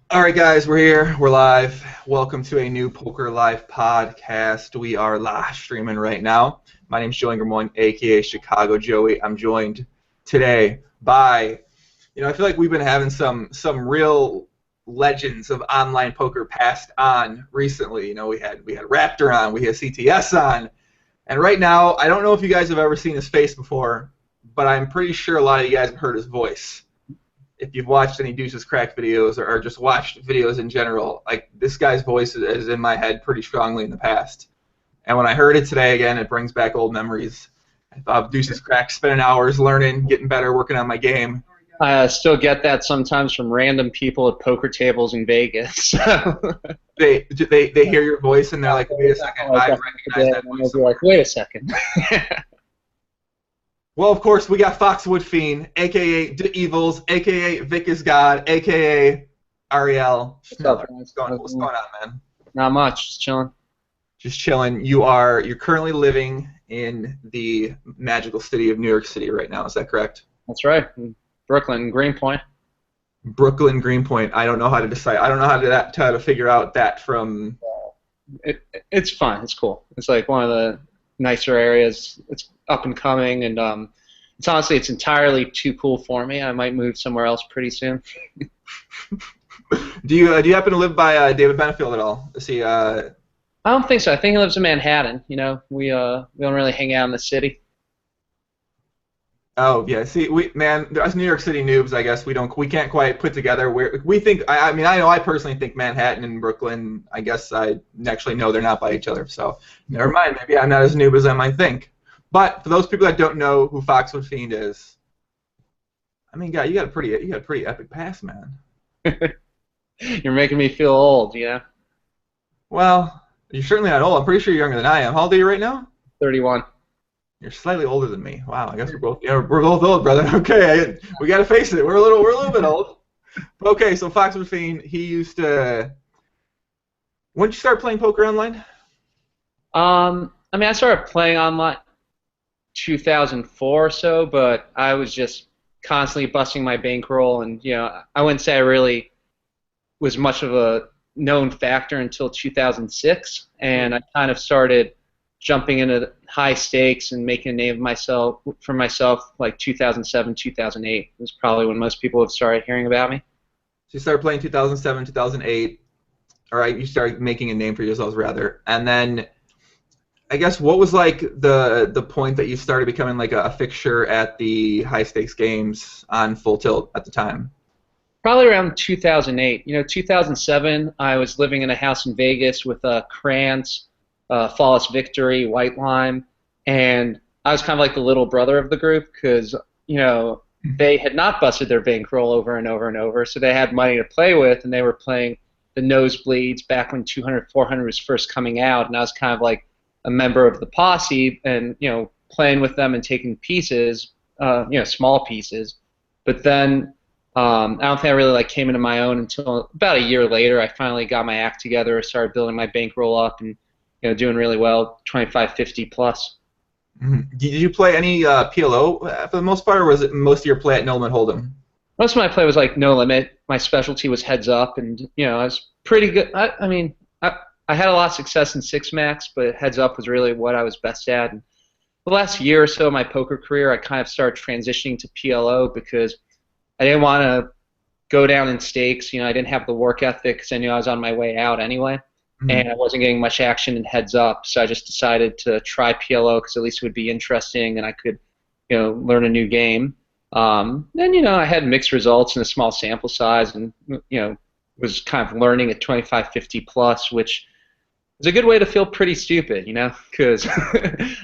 All right, guys, we're here. We're live. Welcome to a new Poker Live podcast. We are live streaming right now. My name's Joey Gramont, aka Chicago Joey. I'm joined today by, I feel like we've been having some real legends of online poker passed on recently. We had Raptor on, we had CTS on, and right now, I don't know if you guys have ever seen his face before, but I'm pretty sure a lot of you guys have heard his voice. If you've watched any Deuces Crack videos or just watched videos in general, like this guy's voice is in my head pretty strongly in the past. And when I heard it today again, it brings back old memories. I thought Deuces Crack, spending hours learning, getting better, working on my game. I still get that sometimes from random people at poker tables in Vegas. They hear your voice and they're like, wait a second, I recognize that voice. They're like, wait a second. Well, of course, we got FoxwoodsFiend, a.k.a. The Evils, a.k.a. Vic is God, a.k.a. Ariel. Schneller. What's going on, man? Not much. Just chilling. Just chilling. You're currently living in the magical city of New York City right now. Is that correct? That's right. In Brooklyn, Greenpoint. Brooklyn, Greenpoint. I don't know how to decide. I don't know how to figure out that from. It's fun. It's cool. It's like one of the nicer areas. It's up and coming, and it's entirely too cool for me. I might move somewhere else pretty soon. Do you happen to live by David Benefield at all? Is he? I don't think so. I think he lives in Manhattan. We don't really hang out in the city. Oh yeah. See, us New York City noobs, I guess we can't quite put together where we think. I mean, I know I personally think Manhattan and Brooklyn. I guess I actually know they're not by each other. So never mind. Maybe I'm not as noob as I might think. But for those people that don't know who FoxwoodsFiend is, I mean, God, you got a pretty epic past, man. You're making me feel old, Well, you're certainly not old. I'm pretty sure you're younger than I am. How old are you right now? 31. You're slightly older than me. Wow, I guess we're both old, brother. Okay, we got to face it. We're a little bit old. Okay, so FoxwoodsFiend, he used to. When did you start playing poker online? I started playing online 2004 or so, but I was just constantly busting my bankroll, and I wouldn't say I really was much of a known factor until 2006, and I kind of started jumping into high stakes and making a name for myself like 2007, 2008 was probably when most people have started hearing about me. So you started playing 2007, 2008. All right, you started making a name for yourselves rather, and then. I guess what was like the point that you started becoming like a fixture at the high stakes games on Full Tilt at the time? Probably around 2008. 2007, I was living in a house in Vegas with Krantz, Flawless Victory, White Lime, and I was kind of like the little brother of the group because they had not busted their bankroll over and over and over, so they had money to play with, and they were playing the nosebleeds back when 200, 400 was first coming out, and I was kind of like a member of the posse and playing with them and taking pieces, small pieces. But then I don't think I really came into my own until about a year later. I finally got my act together, started building my bankroll up, and doing really well, 25, 50 plus. Mm-hmm. Did you play any PLO for the most part, or was it most of your play at No Limit Hold'em? Most of my play was like no limit. My specialty was heads up, and I was pretty good. I had a lot of success in six max, but heads up was really what I was best at. And the last year or so of my poker career, I kind of started transitioning to PLO because I didn't want to go down in stakes. I didn't have the work ethic because I knew I was on my way out anyway, and I wasn't getting much action in heads up. So I just decided to try PLO because at least it would be interesting and I could, learn a new game. Then I had mixed results in a small sample size, and was kind of learning at 25, 50 plus, which is a good way to feel pretty stupid, because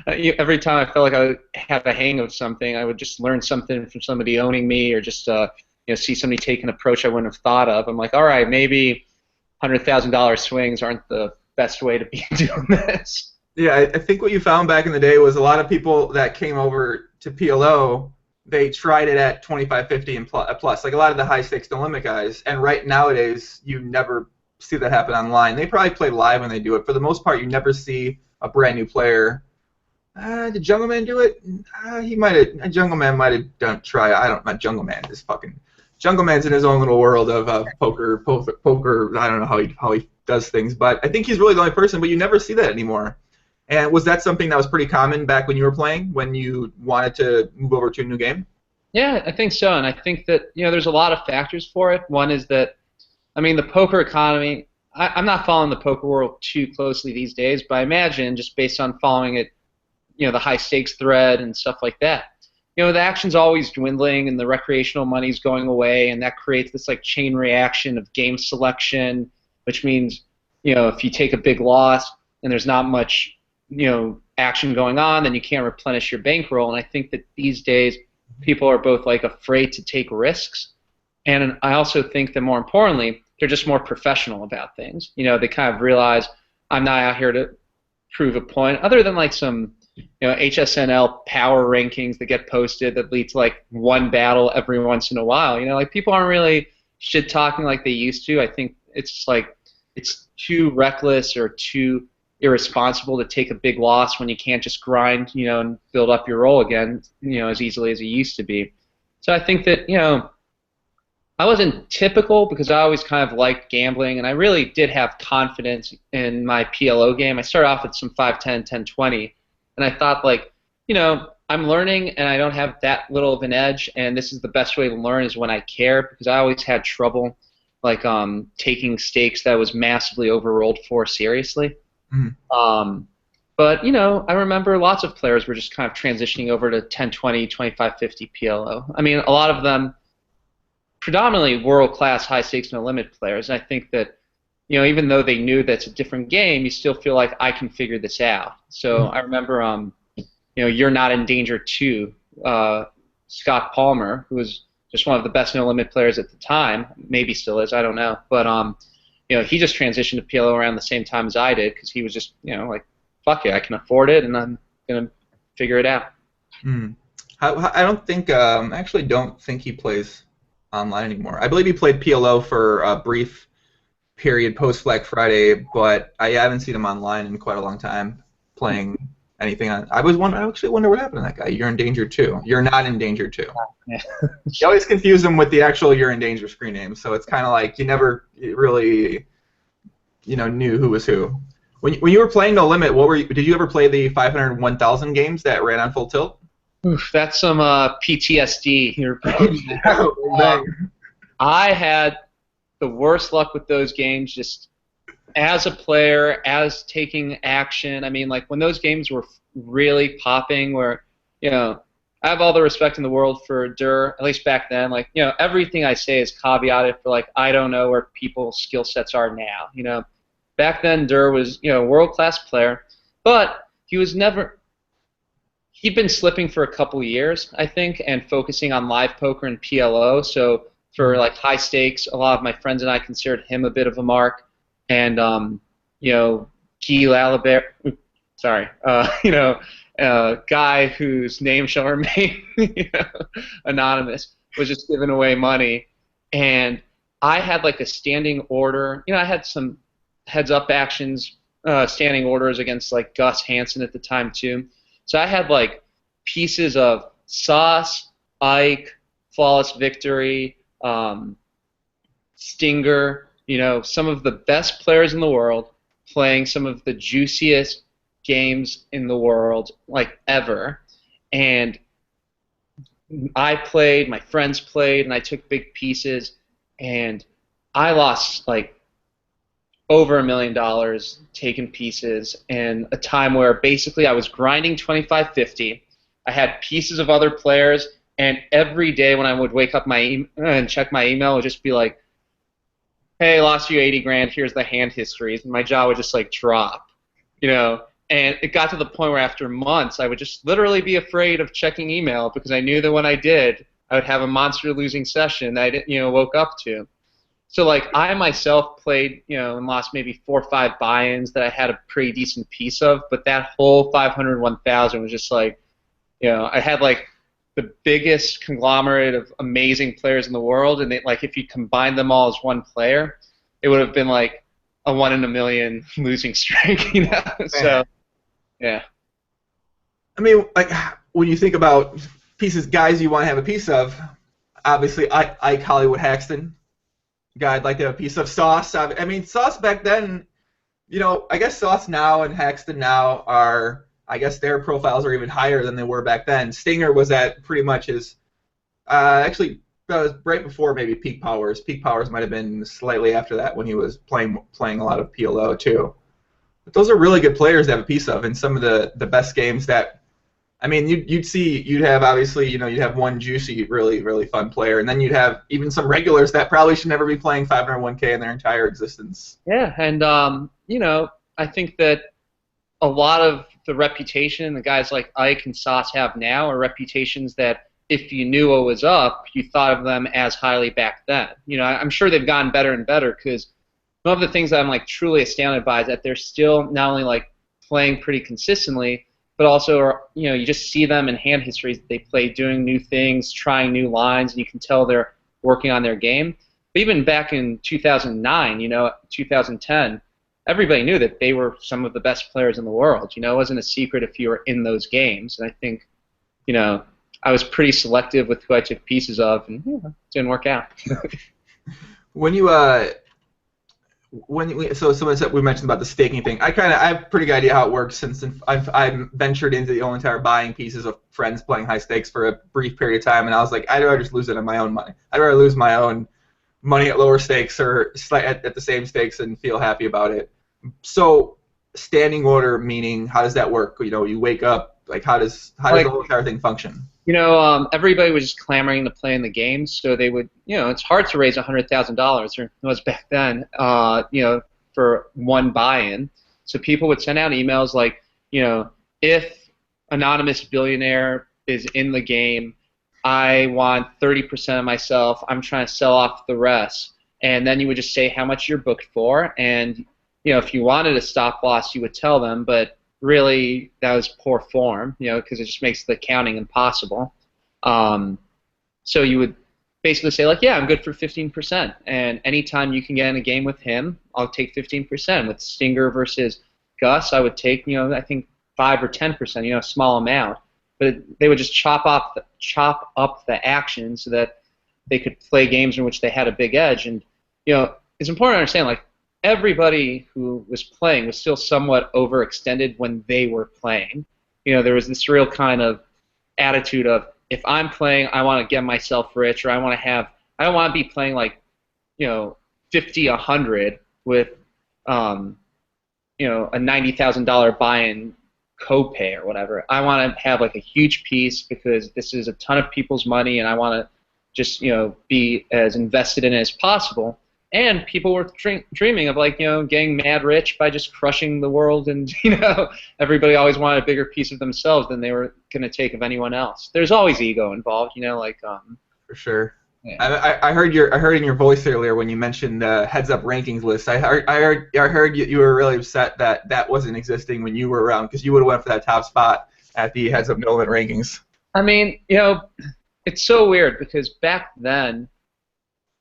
every time I felt like I had a hang of something, I would just learn something from somebody owning me or just see somebody take an approach I wouldn't have thought of. I'm like, all right, maybe $100,000 swings aren't the best way to be doing this. Yeah, I think what you found back in the day was a lot of people that came over to PLO, they tried it at 25, 50 and plus, like a lot of the high stakes no limit guys. And right nowadays, you never see that happen online. They probably play live when they do it. For the most part, you never see a brand new player. Did Jungle Man do it? He might have. Jungle Man might have done try. I don't. Not Jungle Man. This fucking Jungle Man's in his own little world of poker. I don't know how he does things, but I think he's really the only person. But you never see that anymore. And was that something that was pretty common back when you were playing, when you wanted to move over to a new game? Yeah, I think so, and I think that there's a lot of factors for it. One is that, I mean, the poker economy. I'm not following the poker world too closely these days, but I imagine just based on following it, the high stakes thread and stuff like that. The action's always dwindling and the recreational money's going away, and that creates this like chain reaction of game selection, which means, if you take a big loss and there's not much, action going on, then you can't replenish your bankroll. And I think that these days people are both like afraid to take risks, and I also think that more importantly, they're just more professional about things. They kind of realize I'm not out here to prove a point, other than like some HSNL power rankings that get posted that lead to like one battle every once in a while. Like people aren't really shit talking like they used to. I think it's like it's too reckless or too irresponsible to take a big loss when you can't just grind, and build up your roll again, as easily as it used to be. So I think that, I wasn't typical because I always kind of liked gambling, and I really did have confidence in my PLO game. I started off with some 5-10, 10-20, and I thought, like, I'm learning and I don't have that little of an edge, and this is the best way to learn is when I care, because I always had trouble, like, taking stakes that was massively overrolled for seriously. Mm-hmm. But, I remember lots of players were just kind of transitioning over to 10-20, 25-50 PLO. I mean, a lot of them predominantly world-class high-stakes no-limit players, and I think that, even though they knew that's a different game, you still feel like I can figure this out. So I remember, You're Not in Danger 2, Scott Palmer, who was just one of the best no-limit players at the time, maybe still is, I don't know, but he just transitioned to PLO around the same time as I did because he was just, like, fuck it, I can afford it, and I'm gonna figure it out. I don't think, actually don't think he plays online anymore. I believe he played PLO for a brief period post Black Friday, but I haven't seen him online in quite a long time playing anything on. I actually wonder what happened to that guy. You're in Danger 2. You're Not in Danger 2. Yeah. You always confuse him with the actual You're in Danger screen name, so it's kind of like you never really, knew who was who. When you were playing No Limit, did you ever play the 500 1,000 games that ran on full tilt? Oof, that's some PTSD here. I had the worst luck with those games, just as a player, as taking action. I mean, like, when those games were really popping, where, I have all the respect in the world for Dur, at least back then. Like, everything I say is caveated for, like, I don't know where people's skill sets are now. Back then, Dur was, a world-class player, but he was never. He'd been slipping for a couple years, I think, and focusing on live poker and PLO. So for like high stakes, a lot of my friends and I considered him a bit of a mark. And Guy Lalibert, guy whose name shall remain anonymous, was just giving away money. And I had like a standing order. I had some heads-up actions, standing orders against like Gus Hansen at the time too. So I had like pieces of Sauce, Ike, Flawless Victory, Stinger, some of the best players in the world playing some of the juiciest games in the world, like ever. And I played, my friends played, and I took big pieces, and I lost like over $1 million taking pieces in a time where basically I was grinding 25-50. I had pieces of other players, and every day when I would wake up and check my email, it would just be like, hey, lost you 80 grand, here's the hand histories, and my jaw would just like drop, and it got to the point where after months I would just literally be afraid of checking email because I knew that when I did, I would have a monster losing session that I didn't, woke up to. So, like, I myself played, and lost maybe 4 or 5 buy-ins that I had a pretty decent piece of, but that whole 500 1,000 was just like, I had, like, the biggest conglomerate of amazing players in the world, and like, if you combined them all as one player, it would have been, like, a 1 in a million losing streak, So, yeah. I mean, like, when you think about guys you want to have a piece of, obviously, Ike Hollywood Haxton. Guy I'd like to have a piece of Sauce. I mean, Sauce back then, I guess Sauce now and Haxton now are, I guess their profiles are even higher than they were back then. Stinger was at pretty much his, actually, that was right before maybe Peak Powers. Peak Powers might have been slightly after that when he was playing a lot of PLO too. But those are really good players to have a piece of, and some of the best games that, I mean, you'd have obviously, you'd have one juicy, really, really fun player, and then you'd have even some regulars that probably should never be playing 501k in their entire existence. Yeah, and I think that a lot of the reputation the guys like Ike and Sauce have now are reputations that if you knew what was up, you thought of them as highly back then. I'm sure they've gotten better and better because one of the things that I'm like truly astounded by is that they're still not only like playing pretty consistently, but also you just see them in hand histories that they play doing new things, trying new lines, and you can tell they're working on their game. But even back in 2009, 2010, everybody knew that they were some of the best players in the world. It wasn't a secret if you were in those games. And I think, I was pretty selective with who I took pieces of, and it didn't work out. When you so someone said we mentioned about the staking thing. I have a pretty good idea how it works since I've ventured into the whole entire buying pieces of friends playing high stakes for a brief period of time, and I was like, I'd rather just lose it on my own money. I'd rather lose my own money at lower stakes or at the same stakes and feel happy about it. So standing order meaning how does that work? You wake up, like how does the whole entire thing function? Everybody was just clamoring to play in the game, so they would, it's hard to raise $100,000, or it was back then, for one buy-in. So people would send out emails like, if anonymous billionaire is in the game, I want 30% of myself. I'm trying to sell off the rest. And then you would just say how much you're booked for, and if you wanted a stop loss, you would tell them, but really that was poor form, because it just makes the counting impossible. So you would basically say, like, yeah, I'm good for 15%, and anytime you can get in a game with him, I'll take 15%. With Stinger versus Gus, I would take, I think 5 or 10%, a small amount. But they would just chop up the action so that they could play games in which they had a big edge. And it's important to understand, like, everybody who was playing was still somewhat overextended when they were playing. There was this real kind of attitude of, if I'm playing, I want to get myself rich, or I don't want to be playing like, 50, 100 with, a $90,000 buy-in copay or whatever. I want to have like a huge piece because this is a ton of people's money, and I want to just, be as invested in it as possible. And people were dreaming of, like, getting mad rich by just crushing the world, and everybody always wanted a bigger piece of themselves than they were going to take of anyone else. There's always ego involved, For sure. Yeah. I heard in your voice earlier when you mentioned the heads-up rankings list. I heard you were really upset that wasn't existing when you were around, because you would have went for that top spot at the heads-up no limit rankings. I mean, it's so weird because back then,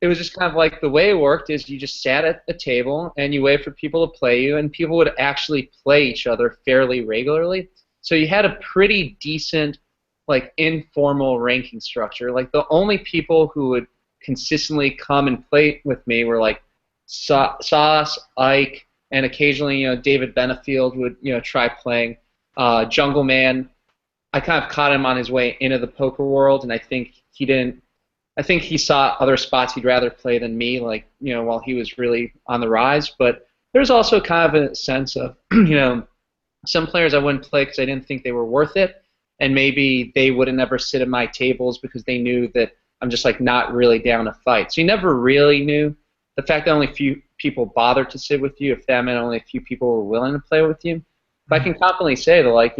it was just kind of like the way it worked is you just sat at a table and you wait for people to play you, and people would actually play each other fairly regularly. So you had a pretty decent, like, informal ranking structure. Like, the only people who would consistently come and play with me were like Sauce, Ike, and occasionally, David Benefield would, try playing. Jungle Man, I kind of caught him on his way into the poker world, and I think he saw other spots he'd rather play than me, like, while he was really on the rise. But there's also kind of a sense of, some players I wouldn't play because I didn't think they were worth it, and maybe they wouldn't ever sit at my tables because they knew that I'm just, like, not really down to fight. So you never really knew. The fact that only a few people bothered to sit with you, if that meant only a few people were willing to play with you. But I can confidently say that, like,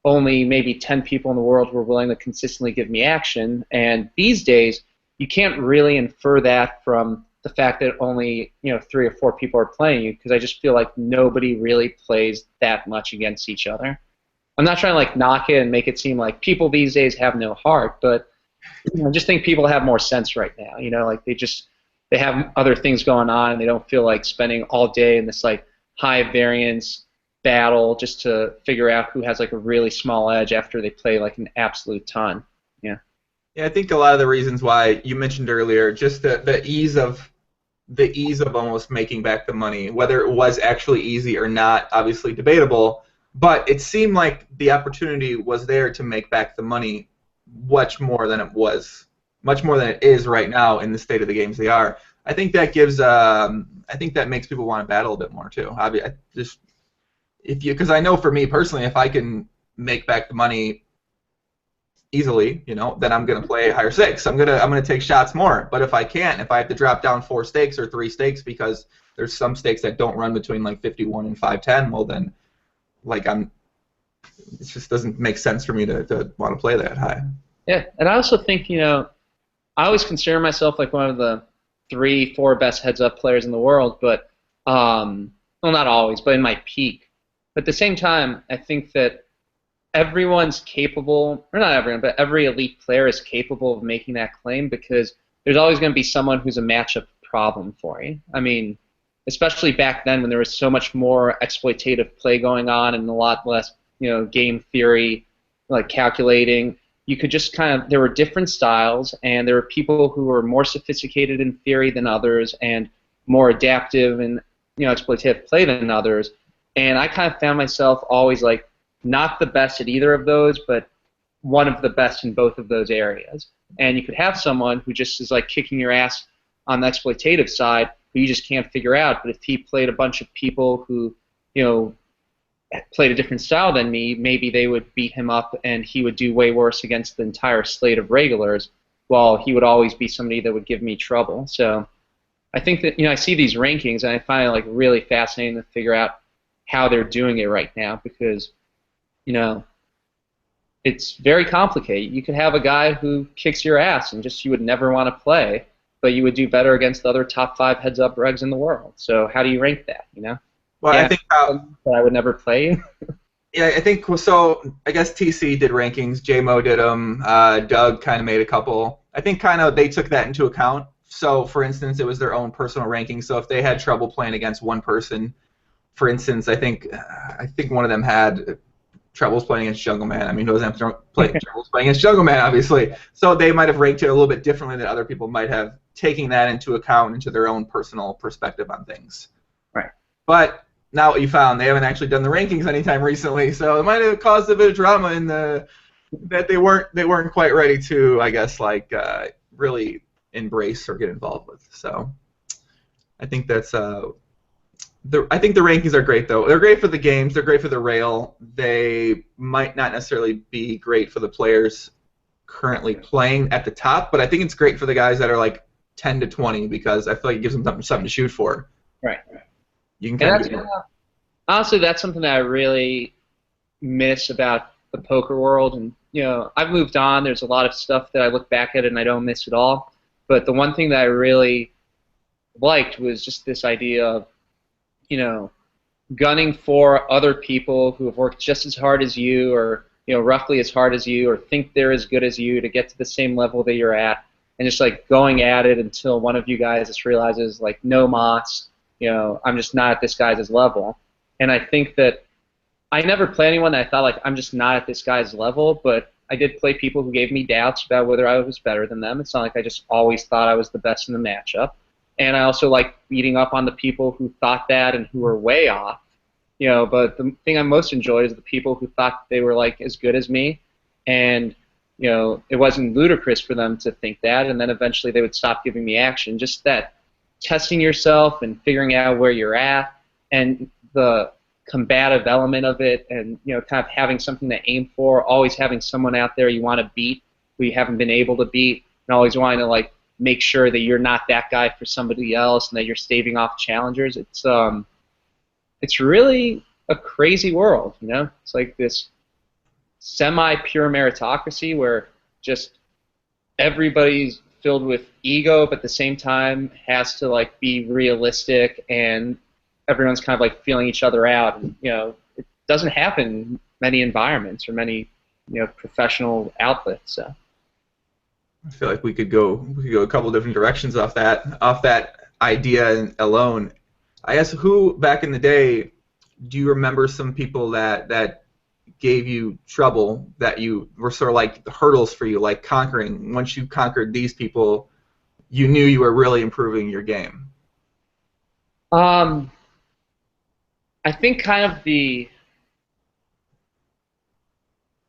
only maybe 10 people in the world were willing to consistently give me action. And these days, you can't really infer that from the fact that only 3 or 4 people are playing you, because I just feel like nobody really plays that much against each other. I'm not trying to, like, knock it and make it seem like people these days have no heart, but I just think people have more sense right now. Like, they have other things going on, and they don't feel like spending all day in this, like, high variance battle just to figure out who has, like, a really small edge after they play, like, an absolute ton. Yeah. Yeah, I think a lot of the reasons why you mentioned earlier, just the ease of almost making back the money, whether it was actually easy or not, obviously debatable, but it seemed like the opportunity was there to make back the money much more than it was, much more than it is right now in the state of the games they are. I think that gives, I think that makes people want to battle a bit more too. Just if you, because I know for me personally, if I can make back the money easily, then I'm gonna play higher stakes. I'm gonna take shots more. But if I can't, if I have to drop down 4 stakes or 3 stakes because there's some stakes that don't run between like 51 and 510, well then like it just doesn't make sense for me to want to play that high. Yeah, and I also think, I always consider myself like one of the 3, 4 best heads-up players in the world, but well, not always, but in my peak. But at the same time, I think that everyone's capable, or not everyone, but every elite player is capable of making that claim because there's always going to be someone who's a matchup problem for you. I mean, especially back then when there was so much more exploitative play going on and a lot less, game theory, like calculating. You could just there were different styles, and there were people who were more sophisticated in theory than others and more adaptive and, exploitative play than others. And I kind of found myself always like, not the best at either of those, but one of the best in both of those areas. And you could have someone who just is like kicking your ass on the exploitative side who you just can't figure out. But if he played a bunch of people who, played a different style than me, maybe they would beat him up and he would do way worse against the entire slate of regulars, while he would always be somebody that would give me trouble. So I think that, I see these rankings and I find it like really fascinating to figure out how they're doing it right now because it's very complicated. You could have a guy who kicks your ass and just you would never want to play, but you would do better against the other top 5 heads-up regs in the world. So how do you rank that, Well, yeah, I think I would never play. yeah, I think so. I guess TC did rankings, JMO did them, Doug kind of made a couple. I think they took that into account. So, for instance, it was their own personal ranking. So if they had trouble playing against one person, for instance, I think one of them had troubles playing against Jungle Man. I mean, who doesn't have troubles playing against Jungle Man, obviously. So they might have ranked it a little bit differently than other people might have, taking that into account into their own personal perspective on things. Right. But now what you found, they haven't actually done the rankings anytime recently, so it might have caused a bit of drama in that they weren't quite ready to, I guess, really embrace or get involved with. So I think that's I think the rankings are great, though. They're great for the games. They're great for the rail. They might not necessarily be great for the players currently playing at the top, but I think it's great for the guys that are like 10 to 20 because I feel like it gives them something to shoot for. Right. You can honestly, that's something that I really miss about the poker world. And I've moved on. There's a lot of stuff that I look back at and I don't miss at all. But the one thing that I really liked was just this idea of gunning for other people who have worked just as hard as you or, roughly as hard as you or think they're as good as you to get to the same level that you're at and just like going at it until one of you guys just realizes like, no mas, I'm just not at this guy's level. And I think that I never played anyone that I thought like, I'm just not at this guy's level, but I did play people who gave me doubts about whether I was better than them. It's not like I just always thought I was the best in the matchup. And I also like beating up on the people who thought that and who were way off. But the thing I most enjoyed is the people who thought they were like as good as me, and it wasn't ludicrous for them to think that, and then eventually they would stop giving me action. Just that testing yourself and figuring out where you're at, and the combative element of it, and kind of having something to aim for, always having someone out there you want to beat who you haven't been able to beat, and always wanting to like make sure that you're not that guy for somebody else and that you're staving off challengers. It's really a crazy world, It's like this semi-pure meritocracy where just everybody's filled with ego, but at the same time has to like be realistic, and everyone's kind of like feeling each other out. And, it doesn't happen in many environments or many professional outlets. So I feel like we could go a couple different directions off that idea alone. I guess who back in the day do you remember some people that gave you trouble that you were sort of like the hurdles for you, like conquering? Once you conquered these people, you knew you were really improving your game. Um, I think kind of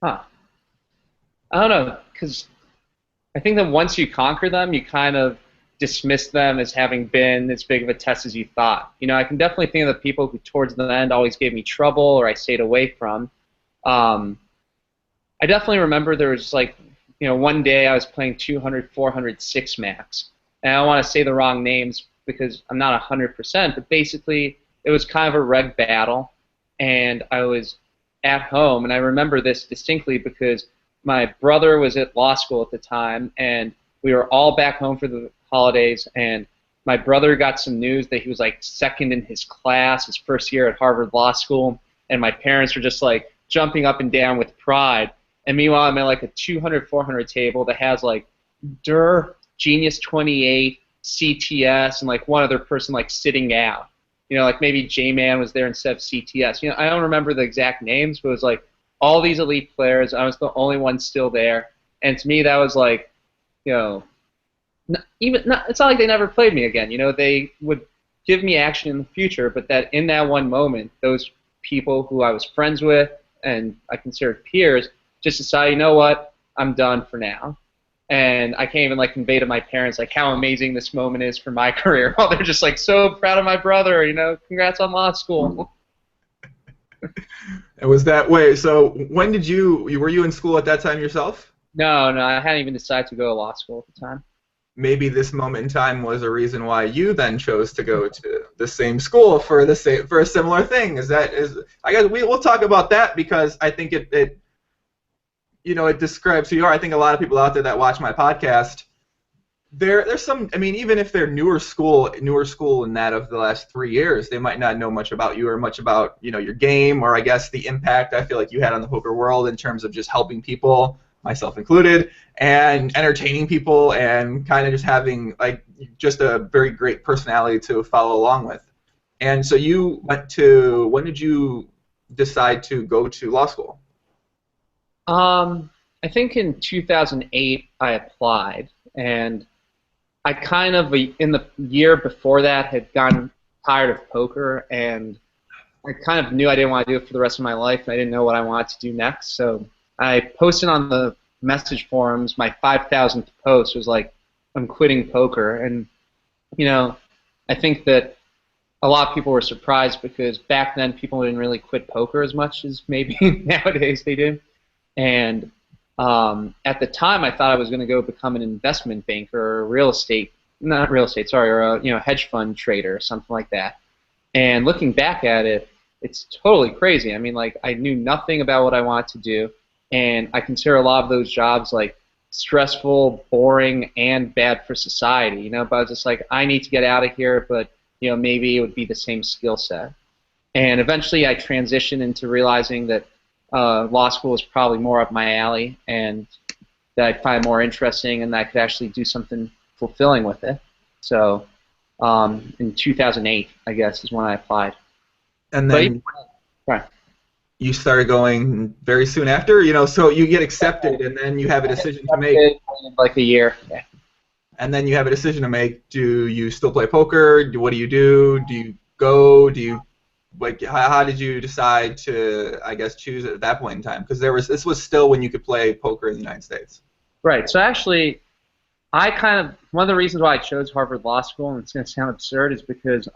huh, I don't know, because I think that once you conquer them, you kind of dismiss them as having been as big of a test as you thought. You know, I can definitely think of the people who towards the end always gave me trouble or I stayed away from. Um, I definitely remember there was like, you know, one day I was playing 200, 400, 6 max. And I don't want to say the wrong names because I'm not 100%, but basically it was kind of a reg battle. And I was at home, and I remember this distinctly because my brother was at law school at the time, and we were all back home for the holidays, and my brother got some news that he was like second in his class, his first year at Harvard Law School, and my parents were just like jumping up and down with pride. And meanwhile, I'm at like a 200, 400 table that has like Genius 28, CTS, and like one other person like sitting out. You know, like maybe J-Man was there instead of CTS. You know, I don't remember the exact names, but it was like all these elite players. I was the only one still there. And to me, that was like, you know, it's not like they never played me again. You know, they would give me action in the future, but that in that one moment, those people who I was friends with and I considered peers just decided, you know what, I'm done for now. And I can't even like convey to my parents like how amazing this moment is for my career. While they're just like so proud of my brother, you know, congrats on law school. It was that way. So when did were you in school at that time yourself? No, I hadn't even decided to go to law school at the time. Maybe this moment in time was a reason why you then chose to go to the same school for a similar thing. I guess we'll talk about that because I think it you know, it describes who you are. I think a lot of people out there that watch my podcast, there's some, I mean, even if they're newer school in that of the last 3 years, they might not know much about you or much about, you know, your game or I guess the impact I feel like you had on the poker world in terms of just helping people, myself included, and entertaining people and kind of just having like just a very great personality to follow along with. And so when did you decide to go to law school? I think in 2008 I applied, and I kind of, in the year before that, had gotten tired of poker, and I kind of knew I didn't want to do it for the rest of my life, and I didn't know what I wanted to do next. So I posted on the message forums, my 5,000th post was like, I'm quitting poker. And, you know, I think that a lot of people were surprised because back then people didn't really quit poker as much as maybe nowadays they do. And at the time, I thought I was going to go become an investment banker or a hedge fund trader or something like that. And looking back at it, it's totally crazy. I mean, like, I knew nothing about what I wanted to do, and I consider a lot of those jobs like stressful, boring, and bad for society. You know, but I was just like, I need to get out of here, but you know, maybe it would be the same skill set. And eventually, I transitioned into realizing that law school is probably more up my alley, and that I'd find more interesting, and that I could actually do something fulfilling with it. So in 2008, I guess, is when I applied. And then you started going very soon after, you know, so you get accepted, and then you have a decision to make. Like a year. Yeah. And then you have a decision to make. Do you still play poker? What do you do? Do you go? Do you like? How did you decide to, I guess, choose it at that point in time? Because this was still when you could play poker in the United States. Right. So actually, one of the reasons why I chose Harvard Law School, and it's going to sound absurd, is because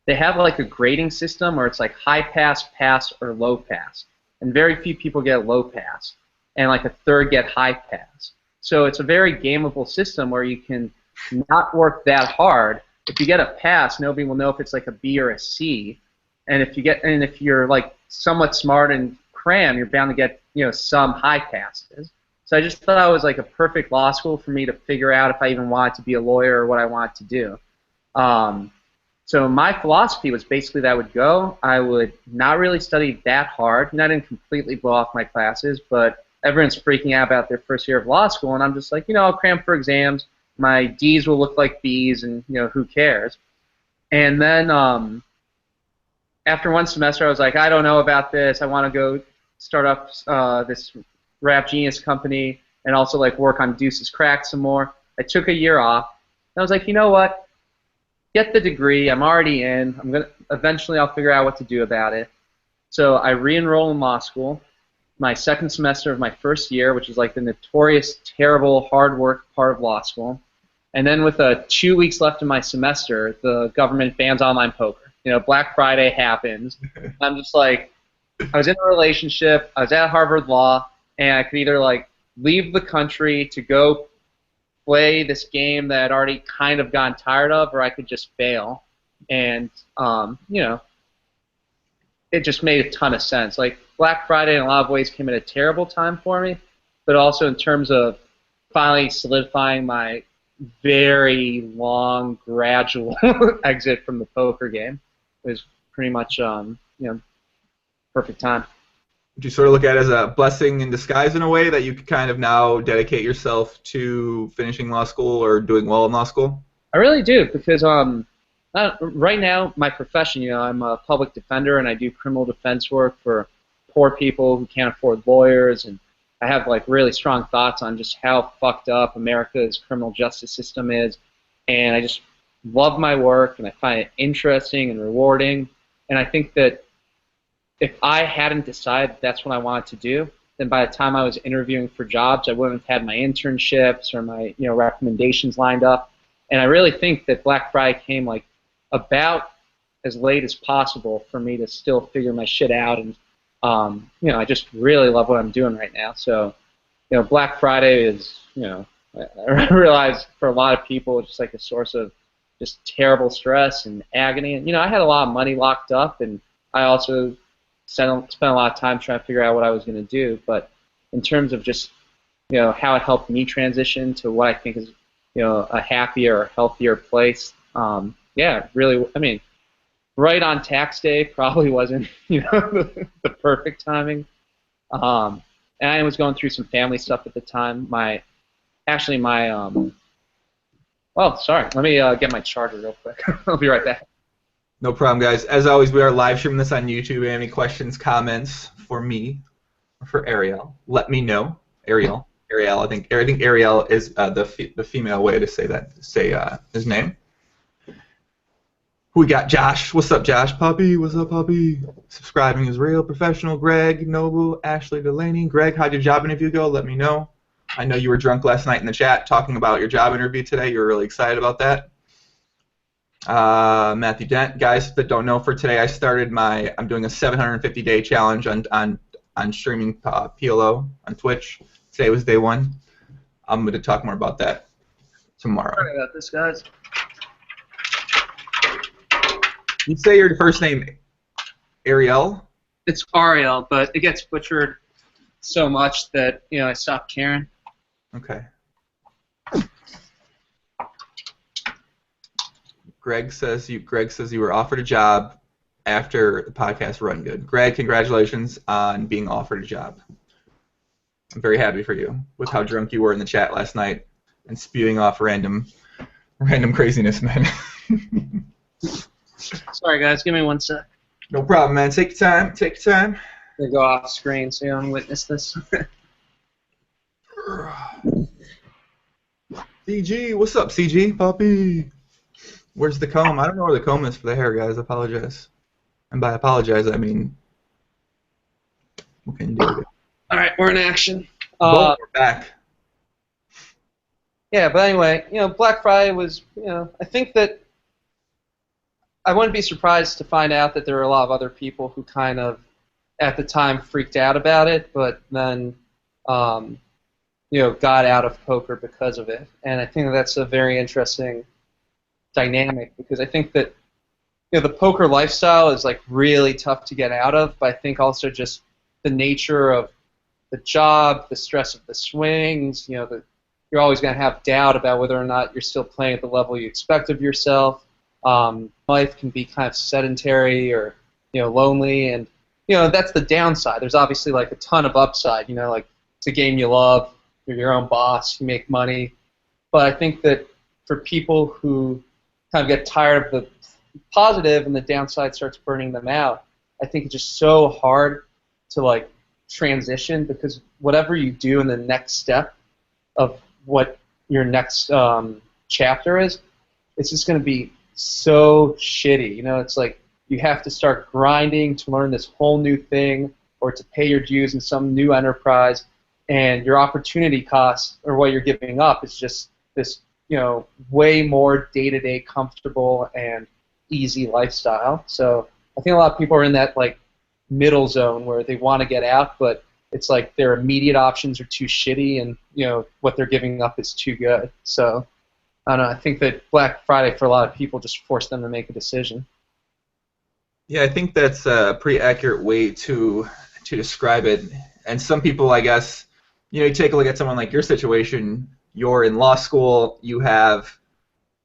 they have like a grading system where it's like high pass, pass, or low pass, and very few people get low pass, and like a third get high pass. So it's a very gameable system where you can not work that hard. If you get a pass, nobody will know if it's like a B or a C, and if you're like somewhat smart and cram, you're bound to get, you know, some high passes. So I just thought it was like a perfect law school for me to figure out if I even wanted to be a lawyer or what I wanted to do. So my philosophy was basically that I would not really study that hard, and I didn't completely blow off my classes, but everyone's freaking out about their first year of law school, and I'm just like, you know, I'll cram for exams, my D's will look like B's, and, you know, who cares? And then after one semester, I was like, I don't know about this, I want to go start up this Rap Genius company and also like work on Deuce's Crack some more. I took a year off. And I was like, you know what? Get the degree. I'm already in. Eventually I'll figure out what to do about it. So I re-enrolled in law school. My second semester of my first year, which is like the notorious, terrible, hard work part of law school. And then with 2 weeks left in my semester, the government bans online poker. You know, Black Friday happens. I'm just like, I was in a relationship, I was at Harvard Law, and I could either like leave the country to go play this game that I'd already kind of gotten tired of, or I could just bail. And, you know, it just made a ton of sense. Like, Black Friday in a lot of ways came at a terrible time for me, but also in terms of finally solidifying my very long, gradual exit from the poker game. It was pretty much, you know, perfect time. Would you sort of look at it as a blessing in disguise in a way that you could kind of now dedicate yourself to finishing law school or doing well in law school? I really do, because right now my profession, you know, I'm a public defender and I do criminal defense work for poor people who can't afford lawyers, and I have like really strong thoughts on just how fucked up America's criminal justice system is, and I just love my work and I find it interesting and rewarding, and I think that if I hadn't decided that's what I wanted to do, then by the time I was interviewing for jobs, I wouldn't have had my internships or my, you know, recommendations lined up. And I really think that Black Friday came like about as late as possible for me to still figure my shit out. And you know, I just really love what I'm doing right now. So, you know, Black Friday is, you know, I realize for a lot of people it's just like a source of just terrible stress and agony. And, you know, I had a lot of money locked up, and I also spent a lot of time trying to figure out what I was going to do. But in terms of just, you know, how it helped me transition to what I think is, you know, a happier, healthier place, yeah, really, I mean, right on tax day probably wasn't, you know, the perfect timing. And I was going through some family stuff at the time. Oh, sorry, let me get my charger real quick. I'll be right back. No problem, guys. As always, we are live streaming this on YouTube. Any questions, comments for me or for Ariel, let me know. Ariel. I think Ariel is the female way to say his name. We got Josh. What's up, Josh? Puppy. What's up, puppy? Subscribing is real. Professional. Greg, Noble, Ashley Delaney. Greg, how'd your job interview go? Let me know. I know you were drunk last night in the chat talking about your job interview today. You were really excited about that. Matthew Dent. Guys that don't know, for today I started I'm doing a 750-day challenge on streaming PLO on Twitch. Today was day one. I'm going to talk more about that tomorrow. Sorry about this, guys. You say your first name Ariel? It's Ariel, but it gets butchered so much that, you know, I stopped caring. Okay. Greg says you were offered a job after the podcast run good. Greg, congratulations on being offered a job. I'm very happy for you with how drunk you were in the chat last night and spewing off random craziness, man. Sorry, guys. Give me 1 sec. No problem, man. Take your time. Take your time. I'm gonna go off screen so you don't witness this. CG, what's up, CG, puppy? Where's the comb? I don't know where the comb is for the hair, guys. I apologize. And by apologize, I mean, what can you do? All right, we're in action. We're back. Yeah, but anyway, you know, Black Friday was, you know, I think that I wouldn't be surprised to find out that there were a lot of other people who kind of, at the time, freaked out about it, but then, you know, got out of poker because of it. And I think that's a very interesting dynamic, because I think that, you know, the poker lifestyle is like really tough to get out of, but I think also just the nature of the job, the stress of the swings, you know, you're always going to have doubt about whether or not you're still playing at the level you expect of yourself. Life can be kind of sedentary or, you know, lonely, and, you know, that's the downside. There's obviously like a ton of upside, you know, like it's a game you love, you're your own boss, you make money, but I think that for people who kind of get tired of the positive and the downside starts burning them out, I think it's just so hard to like transition, because whatever you do in the next step of what your next chapter is, it's just going to be so shitty. You know, it's like you have to start grinding to learn this whole new thing or to pay your dues in some new enterprise, and your opportunity cost or what you're giving up is just this, you know, way more day-to-day comfortable and easy lifestyle. So I think a lot of people are in that like middle zone where they want to get out, but it's like their immediate options are too shitty, and you know what they're giving up is too good. So I don't know. I think that Black Friday for a lot of people just forced them to make a decision. Yeah, I think that's a pretty accurate way to describe it. And some people, I guess, you know, you take a look at someone like your situation. You're in law school. You have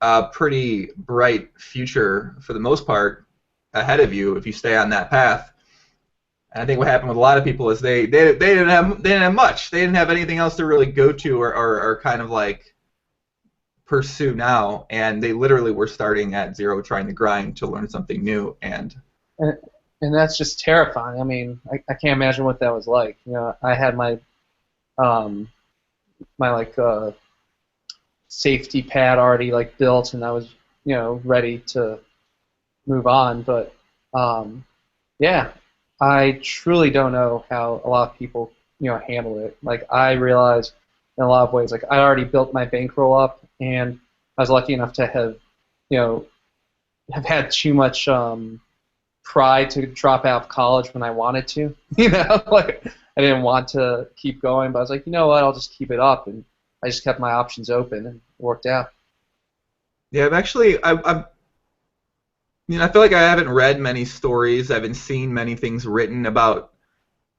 a pretty bright future for the most part ahead of you if you stay on that path. And I think what happened with a lot of people is they didn't have much. They didn't have anything else to really go to or kind of like pursue now, and they literally were starting at zero, trying to grind to learn something new. And that's just terrifying. I mean, I can't imagine what that was like. You know, I had my safety pad already like built, and I was, you know, ready to move on. But yeah, I truly don't know how a lot of people, you know, handle it. Like, I realized in a lot of ways, like, I already built my bankroll up, and I was lucky enough to have, you know, have had too much pride to drop out of college when I wanted to. You know, like, I didn't want to keep going, but I was like, you know what, I'll just keep it up, and I just kept my options open, and it worked out. Yeah, I've actually, you know, I feel like I haven't read many stories. I haven't seen many things written about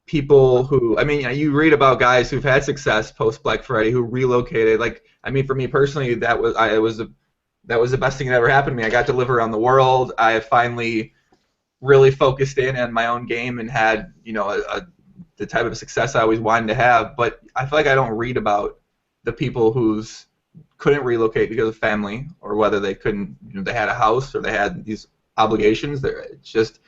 people who, I mean, you read about guys who've had success post Black Friday who relocated. Like, I mean, for me personally, that was the best thing that ever happened to me. I got to live around the world. I finally really focused in on my own game and had, you know, the type of success I always wanted to have. But I feel like I don't read about the people who's couldn't relocate because of family, or whether they couldn't, you know, they had a house or they had these obligations. It's just,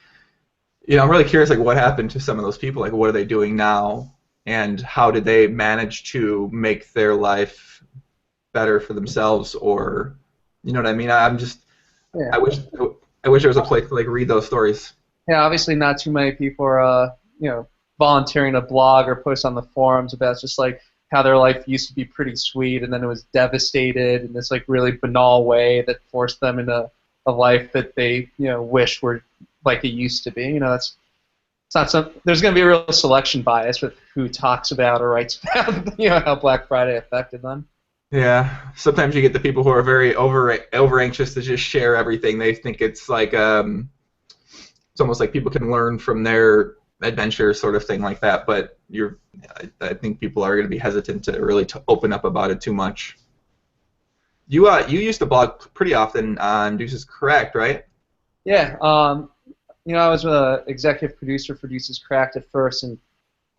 you know, I'm really curious, like, what happened to some of those people? Like, what are they doing now, and how did they manage to make their life better for themselves? Or, you know what I mean? I'm just, Yeah. I wish there was a place to like read those stories. Yeah, obviously not too many people are, you know, volunteering to blog or post on the forums about just like how their life used to be pretty sweet, and then it was devastated in this like really banal way that forced them into a life that they, you know, wish were like it used to be. You know, it's not some. There's going to be a real selection bias with who talks about or writes about, you know, how Black Friday affected them. Yeah, sometimes you get the people who are very over anxious to just share everything. They think it's like it's almost like people can learn from their adventure, sort of thing like that. But I think people are going to be hesitant to really open up about it too much. You used to blog pretty often on Deuces Correct, right? Yeah, you know, I was an executive producer for Deuces Cracked at first, and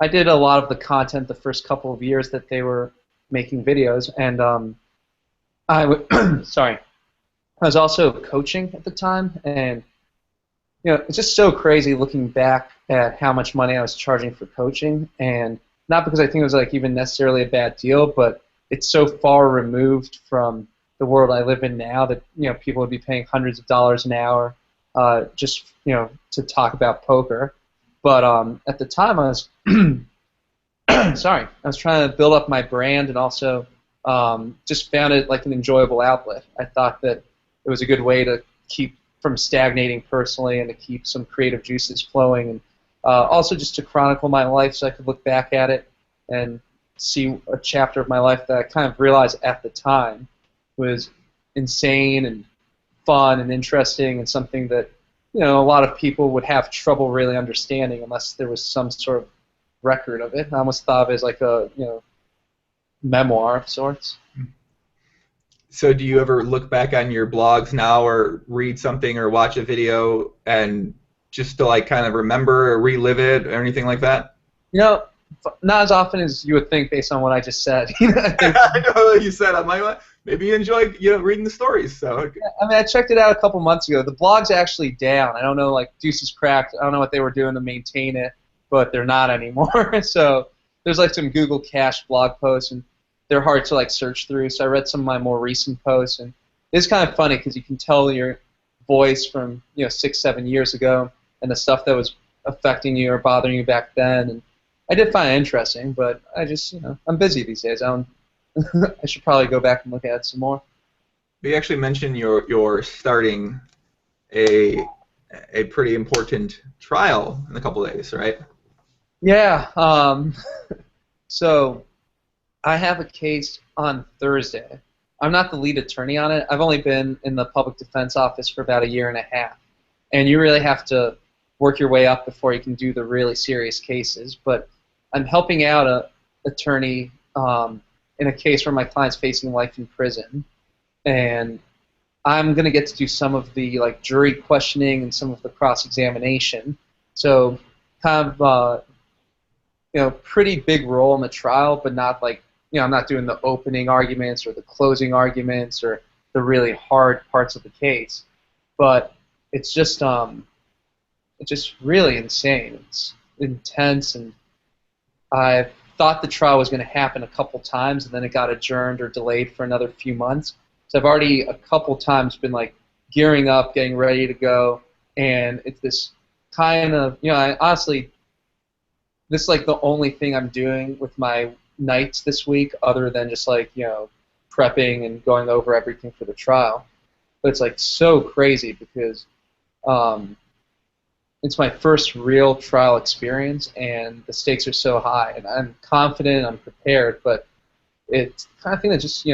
I did a lot of the content the first couple of years that they were making videos, and sorry, I was also coaching at the time, and you know, it's just so crazy looking back at how much money I was charging for coaching, and not because I think it was like even necessarily a bad deal, but it's so far removed from the world I live in now that, you know, people would be paying hundreds of dollars an hour just, you know, to talk about poker. But at the time I was sorry, I was trying to build up my brand, and also just found it like an enjoyable outlet. I thought that it was a good way to keep from stagnating personally and to keep some creative juices flowing, and also just to chronicle my life so I could look back at it and see a chapter of my life that I kind of realized at the time was insane and fun and interesting, and something that, you know, a lot of people would have trouble really understanding unless there was some sort of record of it. I almost thought of it as like a, you know, memoir of sorts. So do you ever look back on your blogs now, or read something or watch a video, and just to like kind of remember or relive it or anything like that? You know, not as often as you would think based on what I just said. I know what you said. I'm like, well, maybe you enjoy, you know, reading the stories. So I mean, I checked it out a couple months ago. The blog's actually down. I don't know, like Deuces Cracked. I don't know what they were doing to maintain it. but they're not anymore. So there's like some Google Cache blog posts, and they're hard to like search through. So I read some of my more recent posts, and it's kind of funny because you can tell your voice from 6-7 years ago and the stuff that was affecting you or bothering you back then. And I did find it interesting, but I just I'm busy these days. I don't. I should probably go back and look at it some more. You actually mentioned you're starting a pretty important trial in a couple of days, right? Yeah. So I have a case on Thursday. I'm not the lead attorney on it. I've only been in the public defense office for about 1.5 years, and you really have to work your way up before you can do the really serious cases. But I'm helping out a attorney in a case where my client's facing life in prison, and I'm going to get to do some of the like jury questioning and some of the cross-examination. So kind of pretty big role in the trial, but not like I'm not doing the opening arguments or the closing arguments or the really hard parts of the case. But it's just really insane. It's intense, and I thought the trial was going to happen a couple times, and then it got adjourned or delayed for another few months. So I've already a couple times been like gearing up, getting ready to go, and it's this kind of I honestly, this is like the only thing I'm doing with my nights this week, other than just like prepping and going over everything for the trial. But it's like so crazy because it's my first real trial experience, and the stakes are so high, and I'm confident, I'm prepared, but it's the kind of thing that just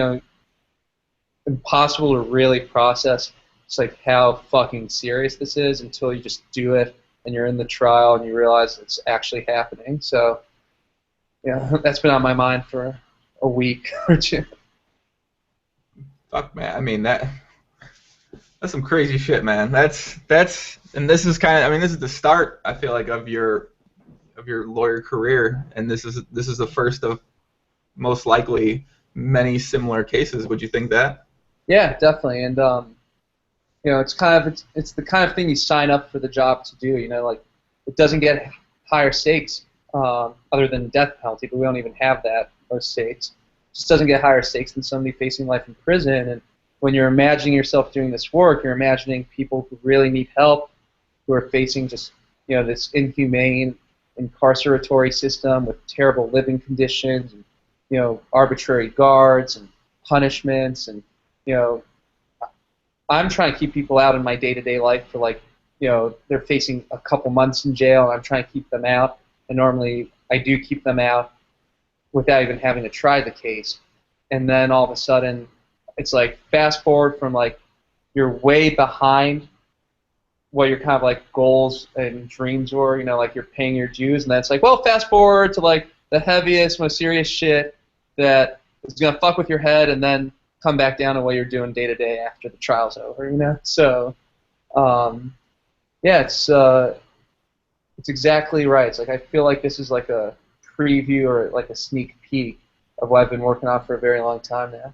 impossible to really process. It's like how fucking serious this is until you just do it and you're in the trial and you realize it's actually happening. So that's been on my mind for a week or two. Fuck, man. I mean that's some crazy shit, man. That's and this is this is the start, I feel like, of your lawyer career, and this is the first of most likely many similar cases. Would you think that? Yeah, definitely. And it's the kind of thing you sign up for the job to do. Like it doesn't get higher stakes other than death penalty, but we don't even have that most states. It just doesn't get higher stakes than somebody facing life in prison. And when you're imagining yourself doing this work, you're imagining people who really need help, who are facing just this inhumane incarceratory system with terrible living conditions, and arbitrary guards and punishments, and I'm trying to keep people out in my day-to-day life for like they're facing a couple months in jail, and I'm trying to keep them out, and normally I do keep them out without even having to try the case. And then all of a sudden it's like fast forward from like you're way behind what your kind of like goals and dreams were, like you're paying your dues, and then it's like, well, fast forward to like the heaviest, most serious shit that is gonna fuck with your head, and then come back down to what you're doing day to day after the trial's over, So, yeah, it's exactly right. It's like I feel like this is like a preview or like a sneak peek of what I've been working on for a very long time now.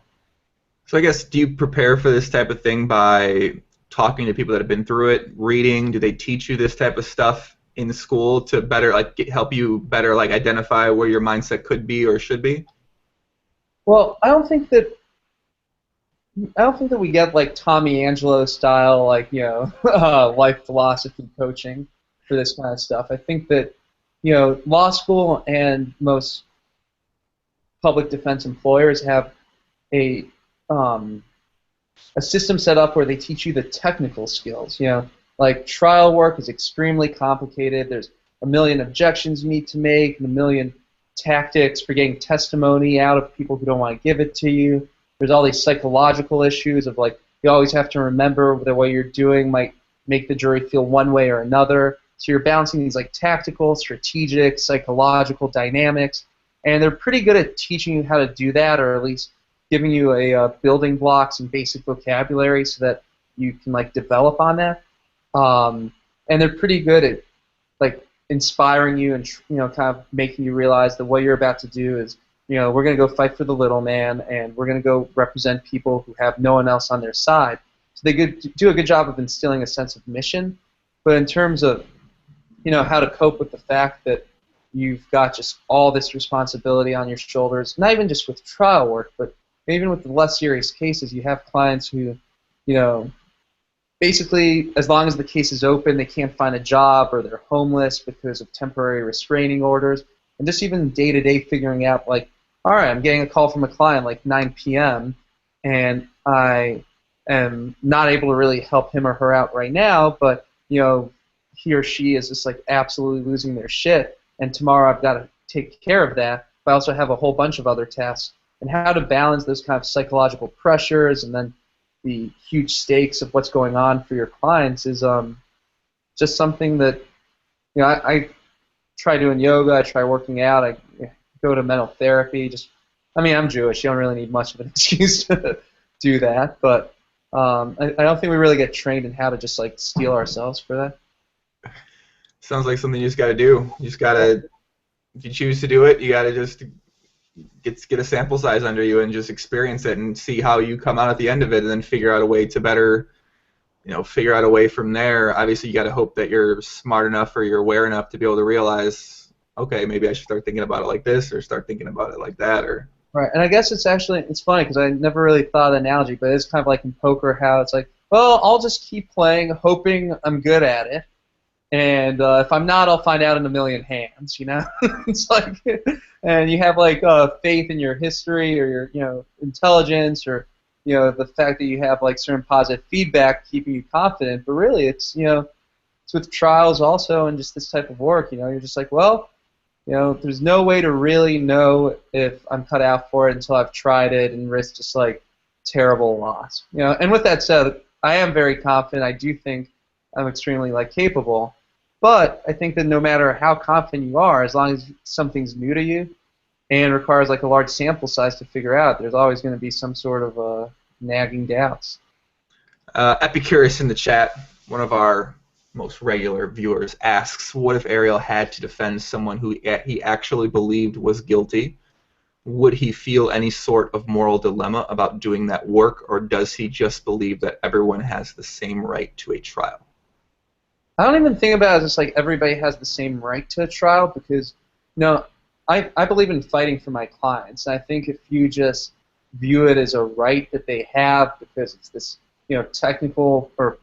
So I guess, do you prepare for this type of thing by talking to people that have been through it, reading? Do they teach you this type of stuff in school to better help you better like identify where your mindset could be or should be? Well, I don't think that we get like Tommy Angelo style life philosophy coaching for this kind of stuff. I think that law school and most public defense employers have a system set up where they teach you the technical skills. Like trial work is extremely complicated. There's a million objections you need to make, and a million tactics for getting testimony out of people who don't want to give it to you. There's all these psychological issues of like you always have to remember the way you're doing might make the jury feel one way or another. So you're balancing these like tactical, strategic, psychological dynamics, and they're pretty good at teaching you how to do that, or at least giving you a building blocks and basic vocabulary so that you can like develop on that. And they're pretty good at like inspiring you and kind of making you realize that what you're about to do is we're going to go fight for the little man, and we're going to go represent people who have no one else on their side. So they do a good job of instilling a sense of mission. But in terms of how to cope with the fact that you've got just all this responsibility on your shoulders, not even just with trial work, but even with the less serious cases. You have clients who, you know, basically, as long as the case is open, they can't find a job or they're homeless because of temporary restraining orders. And just even day-to-day figuring out, like, all right, I'm getting a call from a client like 9 p.m., and I am not able to really help him or her out right now, but, you know, he or she is just, like, absolutely losing their shit, and tomorrow I've got to take care of that, but I also have a whole bunch of other tasks. And how to balance those kind of psychological pressures and then the huge stakes of what's going on for your clients is just something that, you know, I try doing yoga, I try working out, I go to mental therapy. Just, I mean, I'm Jewish, you don't really need much of an excuse to do that, but I don't think we really get trained in how to just like steel ourselves for that. Sounds like something you just got to do. You just got to, if you choose to do it, you got to just get a sample size under you and just experience it and see how you come out at the end of it, and then figure out a way to better, you know, figure out a way from there. Obviously, you got to hope that you're smart enough or you're aware enough to be able to realize, okay, maybe I should start thinking about it like this or start thinking about it like that. Or right, and I guess it's funny because I never really thought of the analogy, but it's kind of like in poker how it's like, well, I'll just keep playing, hoping I'm good at it, and if I'm not, I'll find out in a million hands, you know? It's like, and you have like faith in your history or your, you know, intelligence, or, you know, the fact that you have like certain positive feedback keeping you confident, but really it's, you know, it's with trials also and just this type of work, you know, you're just like, well, you know, there's no way to really know if I'm cut out for it until I've tried it and risk just like terrible loss, you know. And with that said, I am very confident. I do think I'm extremely like capable, but I think that no matter how confident you are, as long as something's new to you and requires like a large sample size to figure out, there's always going to be some sort of nagging doubts. Epicurus in the chat, one of our most regular viewers, asks, what if Ariel had to defend someone who he actually believed was guilty? Would he feel any sort of moral dilemma about doing that work, or does he just believe that everyone has the same right to a trial? I don't even think about it as like everybody has the same right to a trial, because, you know, I believe in fighting for my clients. And I think if you just view it as a right that they have because it's this, you know, technical or,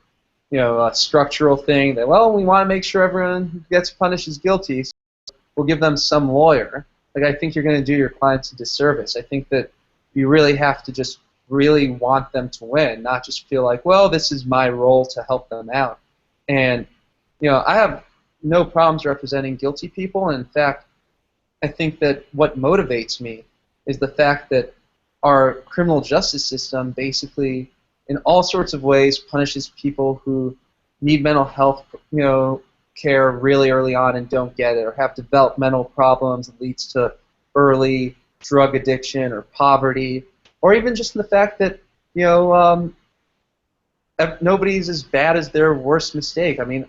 you know, structural thing that, well, we want to make sure everyone who gets punished is guilty, so we'll give them some lawyer. Like, I think you're going to do your clients a disservice. I think that you really have to just really want them to win, not just feel like, well, this is my role to help them out. And, you know, I have no problems representing guilty people. And in fact, I think that what motivates me is the fact that our criminal justice system basically, in all sorts of ways, punishes people who need mental health, you know, care really early on and don't get it, or have developmental problems that leads to early drug addiction or poverty, or even just the fact that, you know, nobody's as bad as their worst mistake. I mean,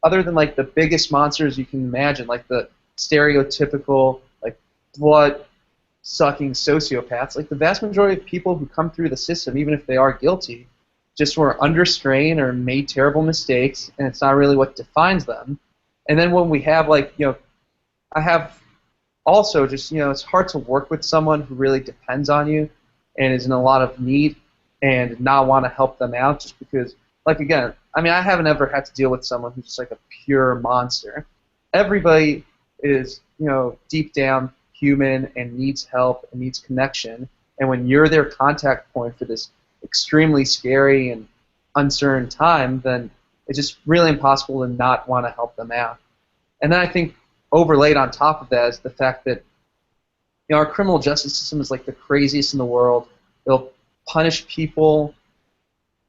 other than like the biggest monsters you can imagine, like the stereotypical like blood-sucking sociopaths, like the vast majority of people who come through the system, even if they are guilty, just were under strain or made terrible mistakes, and it's not really what defines them. And then when we have like, you know, I have also just, you know, it's hard to work with someone who really depends on you and is in a lot of need and not want to help them out just because, like, again, I mean, I haven't ever had to deal with someone who's just like a pure monster. Everybody is, you know, deep down human and needs help and needs connection. And when you're their contact point for this extremely scary and uncertain time, then it's just really impossible to not want to help them out. And then I think overlaid on top of that is the fact that, you know, our criminal justice system is like the craziest in the world. It'll punish people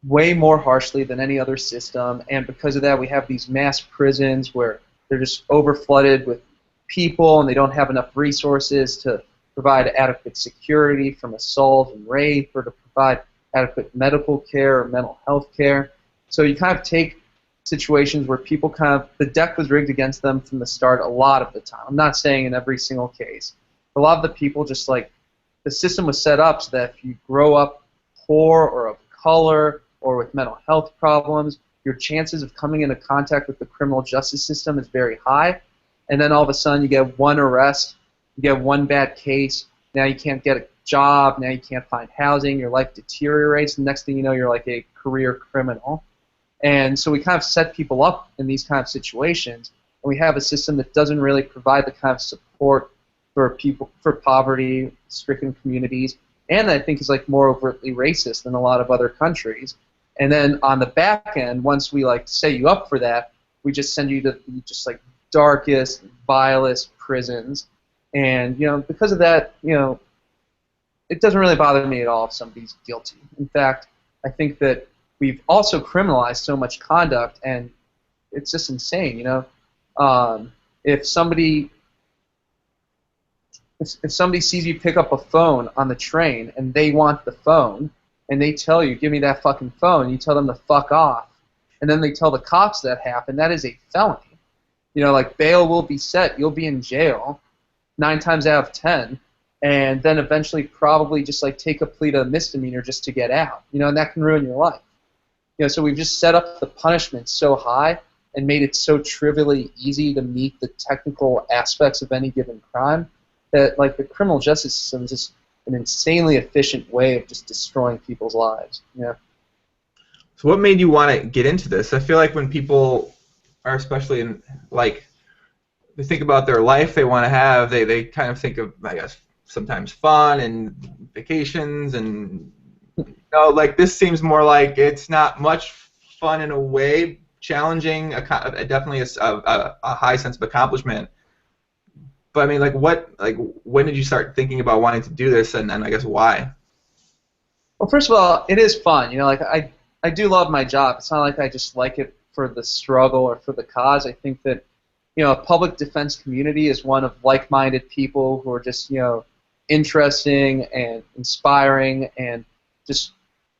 way more harshly than any other system, and because of that we have these mass prisons where they're just overflooded with people and they don't have enough resources to provide adequate security from assault and rape, or to provide adequate medical care or mental health care. So you kind of take situations where people kind of, the deck was rigged against them from the start a lot of the time. I'm not saying in every single case. A lot of the people just like, the system was set up so that if you grow up poor or of color or with mental health problems, your chances of coming into contact with the criminal justice system is very high. and then all of a sudden you get one arrest, you get one bad case, now you can't get a job, now you can't find housing, your life deteriorates, and next thing you know you're like a career criminal. And so we kind of set people up in these kind of situations, and we have a system that doesn't really provide the kind of support for people, for poverty-stricken communities, and I think is like more overtly racist than a lot of other countries. And then on the back end, once we like set you up for that, we just send you to the just like darkest, vilest prisons. And because of that, it doesn't really bother me at all if somebody's guilty. In fact, I think that we've also criminalized so much conduct, and it's just insane. If somebody sees you pick up a phone on the train and they want the phone, and they tell you, give me that fucking phone, and you tell them to fuck off, and then they tell the cops that happened, that is a felony. Like bail will be set, you'll be in jail 9 times out of 10, and then eventually probably just like take a plea to a misdemeanor just to get out, and that can ruin your life. So we've just set up the punishment so high and made it so trivially easy to meet the technical aspects of any given crime that like the criminal justice system is just an insanely efficient way of just destroying people's lives. So what made you want to get into this? I feel like when people are especially in like they think about their life they want to have, they kind of think of, I guess, sometimes fun and vacations, and like this seems more like it's not much fun in a way, challenging, definitely a high sense of accomplishment. But I mean, when did you start thinking about wanting to do this, and I guess why? Well, first of all, it is fun. Like I do love my job. It's not like I just like it for the struggle or for the cause. I think that a public defense community is one of like-minded people who are just interesting and inspiring and just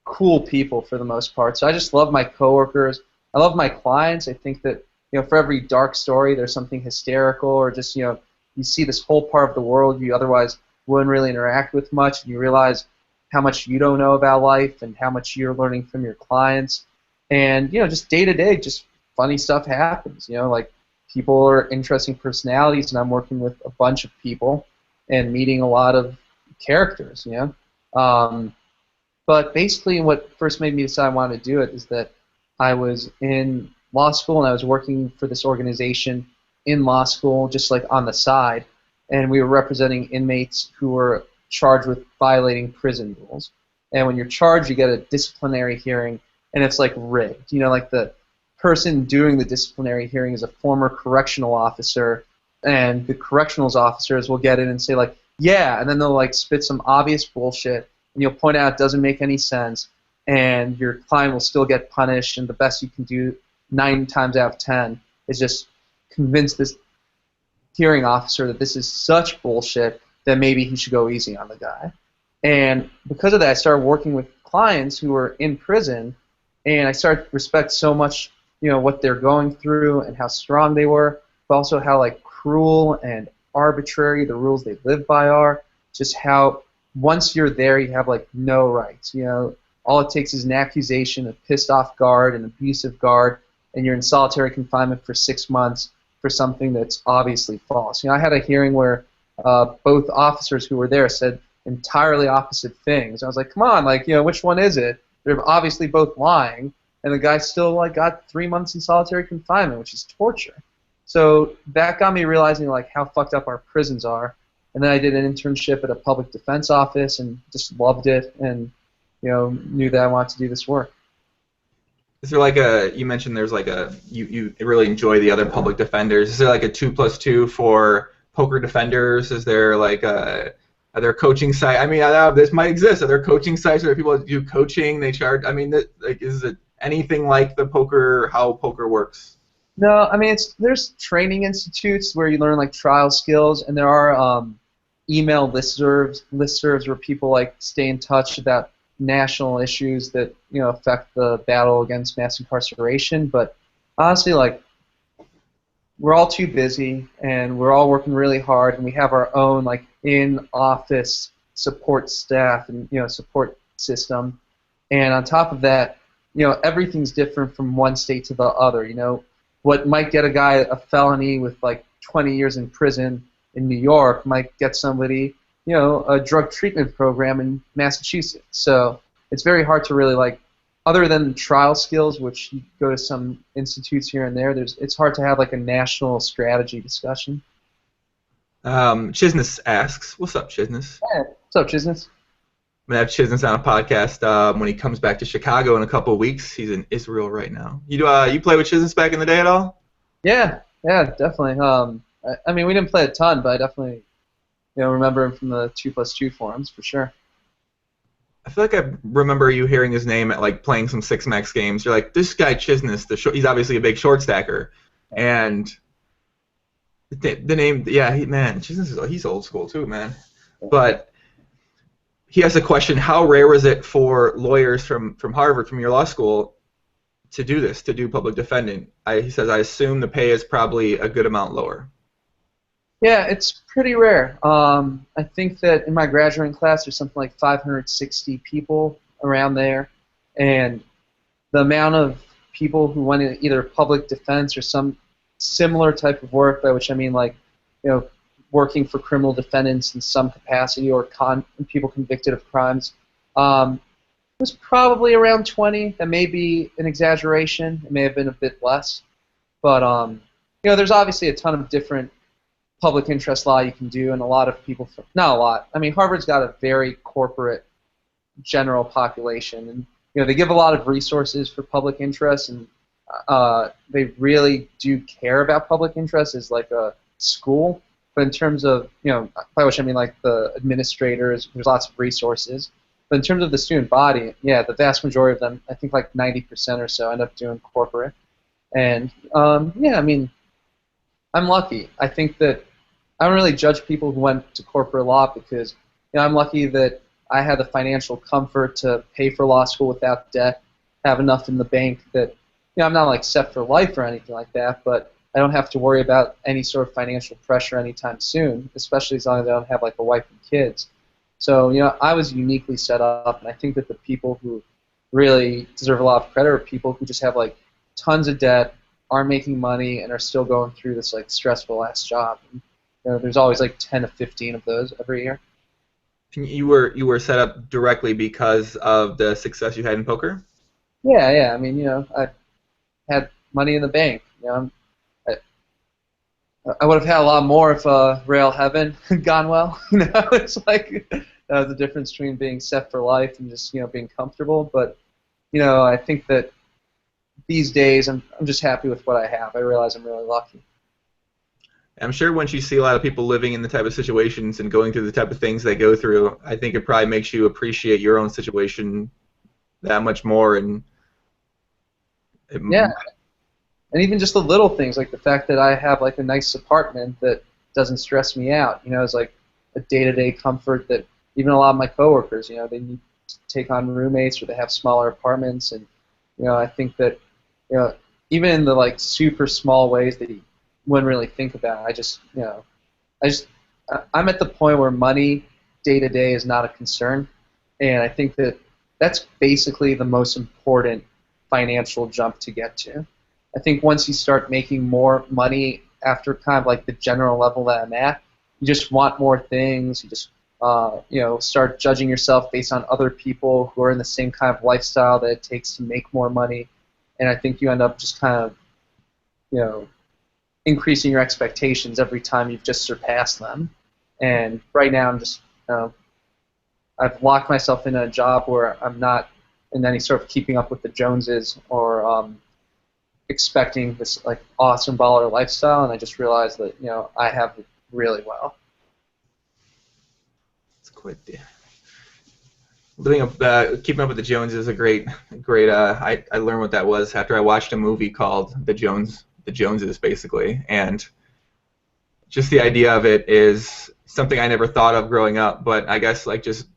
cool people for the most part. So I just love my coworkers. I love my clients. I think that for every dark story there's something hysterical, or just you see this whole part of the world you otherwise wouldn't really interact with much, and you realize how much you don't know about life and how much you're learning from your clients. And just day to day, just funny stuff happens. Like people are interesting personalities, and I'm working with a bunch of people and meeting a lot of characters. But basically, what first made me decide I wanted to do it is that I was in law school and I was working for this organization in law school, just like on the side, and we were representing inmates who were charged with violating prison rules. And when you're charged, you get a disciplinary hearing, and it's like rigged. Like the person doing the disciplinary hearing is a former correctional officer, and the correctional officers will get in and say like, yeah, and then they'll like spit some obvious bullshit, and you'll point out it doesn't make any sense, and your client will still get punished, and the best you can do 9 times out of 10 is just convince this hearing officer that this is such bullshit that maybe he should go easy on the guy. And because of that, I started working with clients who were in prison, and I started to respect so much, what they're going through and how strong they were, but also how like cruel and arbitrary the rules they live by are. Just how once you're there, you have like no rights. All it takes is an accusation of pissed off guard, an abusive guard, and you're in solitary confinement for 6 months for something that's obviously false. I had a hearing where both officers who were there said entirely opposite things. I was like, come on, like, which one is it? They're obviously both lying, and the guy still like got 3 months in solitary confinement, which is torture. So that got me realizing like how fucked up our prisons are. And then I did an internship at a public defense office and just loved it, and knew that I wanted to do this work. Is there like you mentioned there's like you really enjoy the other public defenders. Is there like a 2+2 for poker defenders? Is there like are there coaching sites? I mean, this might exist. Are there coaching sites where people do coaching? They charge. I mean, is it anything like how poker works? No, I mean there's training institutes where you learn like trial skills, and there are email listservs where people like stay in touch about national issues that affect the battle against mass incarceration. But honestly, like we're all too busy, and we're all working really hard, and we have our own like in-office support staff and support system. And on top of that, everything's different from one state to the other. What might get a guy a felony with like 20 years in prison in New York might get somebody, a drug treatment program in Massachusetts. So it's very hard to really other than trial skills, which you go to some institutes here and there, it's hard to have a national strategy discussion. Chisness asks, "What's up, Chisness?" Yeah. What's up, Chisness? I'm gonna have Chisness on a podcast when he comes back to Chicago in a couple of weeks. He's in Israel right now. You play with Chisness back in the day at all? Yeah, definitely. I mean, we didn't play a ton, but I definitely, remember him from the 2+2 forums for sure. I feel like I remember you hearing his name at playing some 6max games. You're like, this guy Chisness, he's obviously a big short stacker, and the name, yeah, Chisness he's old school too, man. But he has a question: how rare is it for lawyers from Harvard, from your law school, to do this, to do public defending? He says, I assume the pay is probably a good amount lower. Yeah, it's pretty rare. I think that in my graduating class there's something like 560 people around there, and the amount of people who went into either public defense or some similar type of work, by which I mean working for criminal defendants in some capacity or people convicted of crimes, was probably around 20. That may be an exaggeration. It may have been a bit less. But, there's obviously a ton of different public interest law you can do, and a lot of people, not a lot. I mean, Harvard's got a very corporate general population, and, they give a lot of resources for public interest, and they really do care about public interest as a school. But in terms of, by which I mean the administrators, there's lots of resources. But in terms of the student body, yeah, the vast majority of them, I think 90% or so, end up doing corporate. And, yeah, I mean, I'm lucky. I think that I don't really judge people who went to corporate law because, I'm lucky that I had the financial comfort to pay for law school without debt, have enough in the bank that, I'm not set for life or anything like that, but I don't have to worry about any sort of financial pressure anytime soon, especially as long as I don't have a wife and kids. So, I was uniquely set up, and I think that the people who really deserve a lot of credit are people who just have tons of debt, aren't making money, and are still going through this stressful ass job. And, there's always 10 to 15 of those every year. You were set up directly because of the success you had in poker? Yeah. I mean, I had money in the bank. I would have had a lot more if Rail Heaven had gone well. It's that was the difference between being set for life and just being comfortable. But I think that these days I'm just happy with what I have. I realize I'm really lucky. I'm sure once you see a lot of people living in the type of situations and going through the type of things they go through, I think it probably makes you appreciate your own situation that much more. And yeah. And even just the little things, like the fact that I have a nice apartment that doesn't stress me out, is a day-to-day comfort that even a lot of my coworkers, they need to take on roommates or they have smaller apartments, and I think that even in the super small ways that you wouldn't really think about, I'm at the point where money day-to-day is not a concern, and I think that that's basically the most important financial jump to get to. I think once you start making more money after kind of the general level that I'm at, you just want more things. You just start judging yourself based on other people who are in the same kind of lifestyle that it takes to make more money, and I think you end up just kind of increasing your expectations every time you've just surpassed them. And right now I'm just I've locked myself in a job where I'm not in any sort of keeping up with the Joneses or expecting this awesome baller lifestyle, and I just realized that I have it really well. It's quite keeping up with the Joneses is a great. I learned what that was after I watched a movie called The Joneses, basically, and just the idea of it is something I never thought of growing up, but I guess just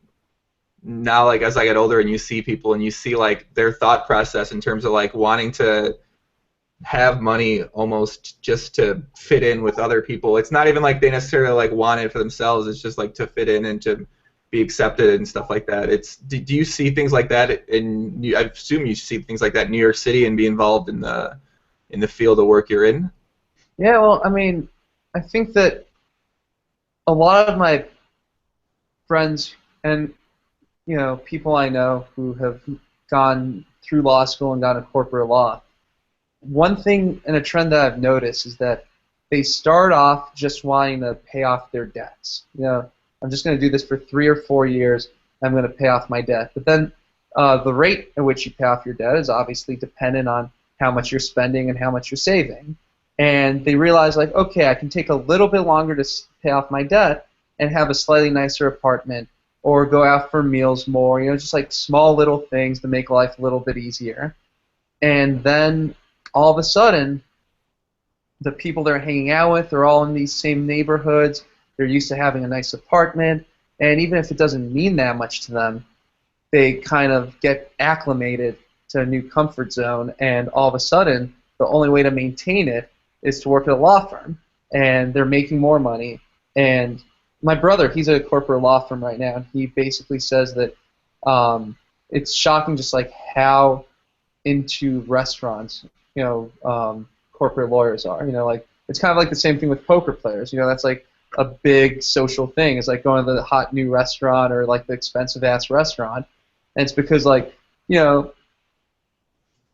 now, as I get older and you see people and you see their thought process in terms of wanting to have money almost just to fit in with other people. It's not even they necessarily want it for themselves. It's just to fit in and to be accepted and stuff like that. Do you see things like that I assume you see things like that in New York City and be involved in the field of work you're in? Yeah, well, I mean, I think that a lot of my friends and people I know who have gone through law school and gone to corporate law, one thing and a trend that I've noticed is that they start off just wanting to pay off their debts. I'm just going to do this for 3 or 4 years. I'm going to pay off my debt. But then the rate at which you pay off your debt is obviously dependent on how much you're spending and how much you're saving. And they realize, like, okay, I can take a little bit longer to pay off my debt and have a slightly nicer apartment or go out for meals more, just like small little things to make life a little bit easier. And then all of a sudden, the people they're hanging out with are all in these same neighborhoods. They're used to having a nice apartment. And even if it doesn't mean that much to them, they kind of get acclimated to a new comfort zone. And all of a sudden, the only way to maintain it is to work at a law firm. And they're making more money. And my brother, he's at a corporate law firm right now, and he basically says that it's shocking just like how into restaurants, corporate lawyers are. Like it's kind of like the same thing with poker players. That's like a big social thing. It's like going to the hot new restaurant or like the expensive ass restaurant, and it's because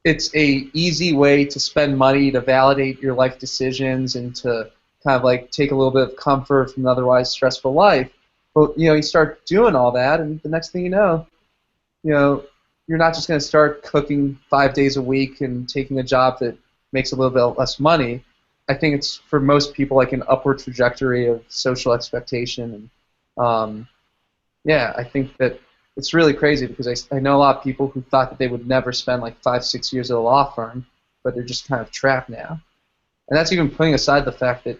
it's a easy way to spend money to validate your life decisions and to kind of like take a little bit of comfort from an otherwise stressful life. But you start doing all that, and the next thing you're not just going to start cooking 5 days a week and taking a job that makes a little bit less money. I think it's for most people like an upward trajectory of social expectation, and I think that it's really crazy because I know a lot of people who thought that they would never spend like 5-6 years at a law firm, but they're just kind of trapped now. And that's even putting aside the fact that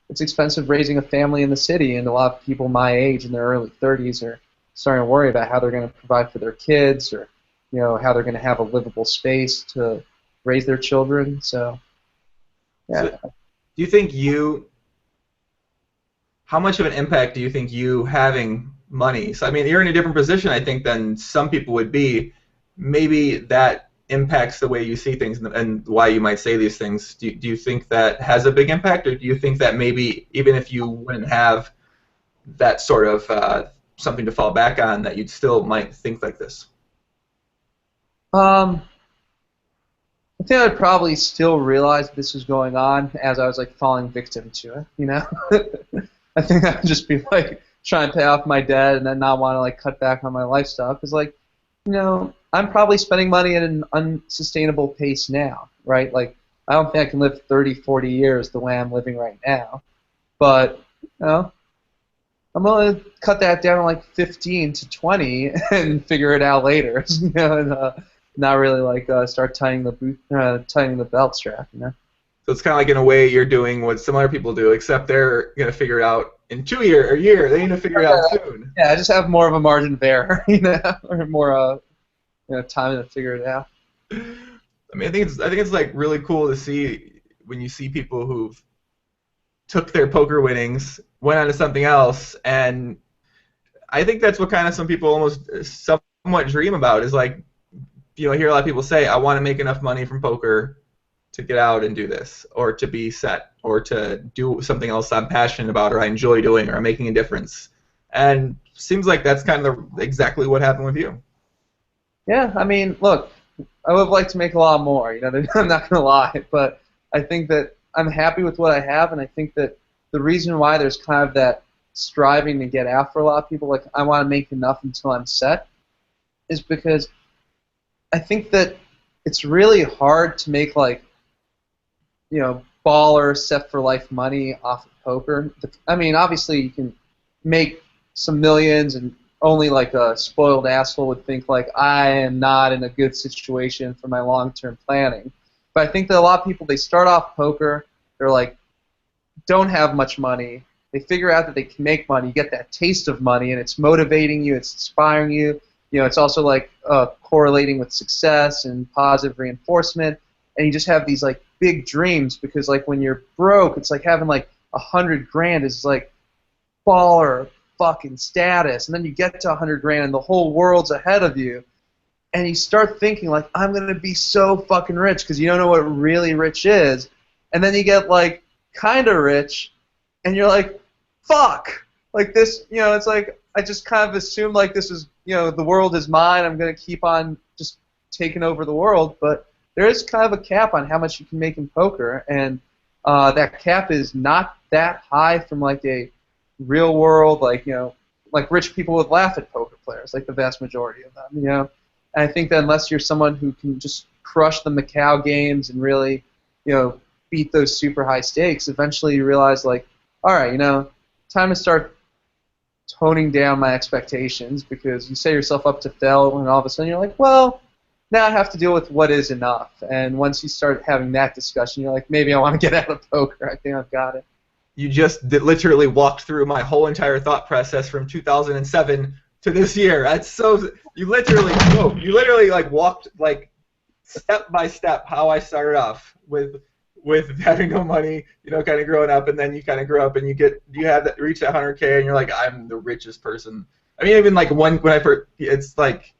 it's expensive raising a family in the city, and a lot of people my age in their early 30s are starting to worry about how they're going to provide for their kids, or how they're going to have a livable space to raise their children. So yeah. So, do you think how much of an impact do you think you having money? So I mean, you're in a different position, I think, than some people would be. Maybe that impacts the way you see things and why you might say these things. Do you think that has a big impact, or do you think that maybe even if you wouldn't have that sort of something to fall back on, that you'd still might think like this? I think I'd probably still realize this was going on as I was like falling victim to it. I think I'd just be like trying to pay off my debt and then not want to like cut back on my lifestyle because I'm probably spending money at an unsustainable pace now, right? Like I don't think I can live 30, 40 years the way I'm living right now, but I'm gonna cut that down to like 15 to 20 and figure it out later, and not really like start tightening the belt strap, So it's kind of like in a way you're doing what some other people do, except they're gonna figure it out in a year. They need to figure it out soon. Yeah, I just have more of a margin of error, or more time to figure it out. I mean, I think it's like really cool to see when you see people who've took their poker winnings, went on to something else, and I think that's what kind of some people almost somewhat dream about is like, I hear a lot of people say, I want to make enough money from poker to get out and do this, or to be set, or to do something else I'm passionate about, or I enjoy doing, or I'm making a difference. And seems like that's kind of exactly what happened with you. Yeah, I mean, look, I would like to make a lot more, I'm not going to lie, but I think that I'm happy with what I have, and I think that the reason why there's kind of that striving to get out for a lot of people, like I want to make enough until I'm set, is because I think that it's really hard to make like, baller set for life money off of poker. I mean, obviously you can make some millions, and only like a spoiled asshole would think like I am not in a good situation for my long-term planning. But I think that a lot of people, they start off poker, they're like, don't have much money. They figure out that they can make money, you get that taste of money, and it's motivating you, it's inspiring you. It's also like correlating with success and positive reinforcement, and you just have these like big dreams because like when you're broke, it's like having like $100,000 is like baller fucking status, and then you get to $100,000 and the whole world's ahead of you, and you start thinking like I'm gonna be so fucking rich because you don't know what really rich is, and then you get like kind of rich, and you're like, fuck. Like this, it's like I just kind of assumed like this is, the world is mine. I'm gonna keep on just taking over the world, but there is kind of a cap on how much you can make in poker, and that cap is not that high from like a real world, like rich people would laugh at poker players, like the vast majority of them, And I think that unless you're someone who can just crush the Macau games and really, beat those super high stakes, eventually you realize like, all right, time to start toning down my expectations, because you set yourself up to fail, and all of a sudden you're like, well, now I have to deal with what is enough. And once you start having that discussion, you're like, maybe I want to get out of poker. I think I've got it. You just literally walked through my whole entire thought process from 2007 to this year. That's so. You literally like walked like step by step how I started off with having no money, kind of growing up, and then you kind of grow up and you have that, reach that 100K, and you're like, I'm the richest person. I mean, even like when I first, it's like.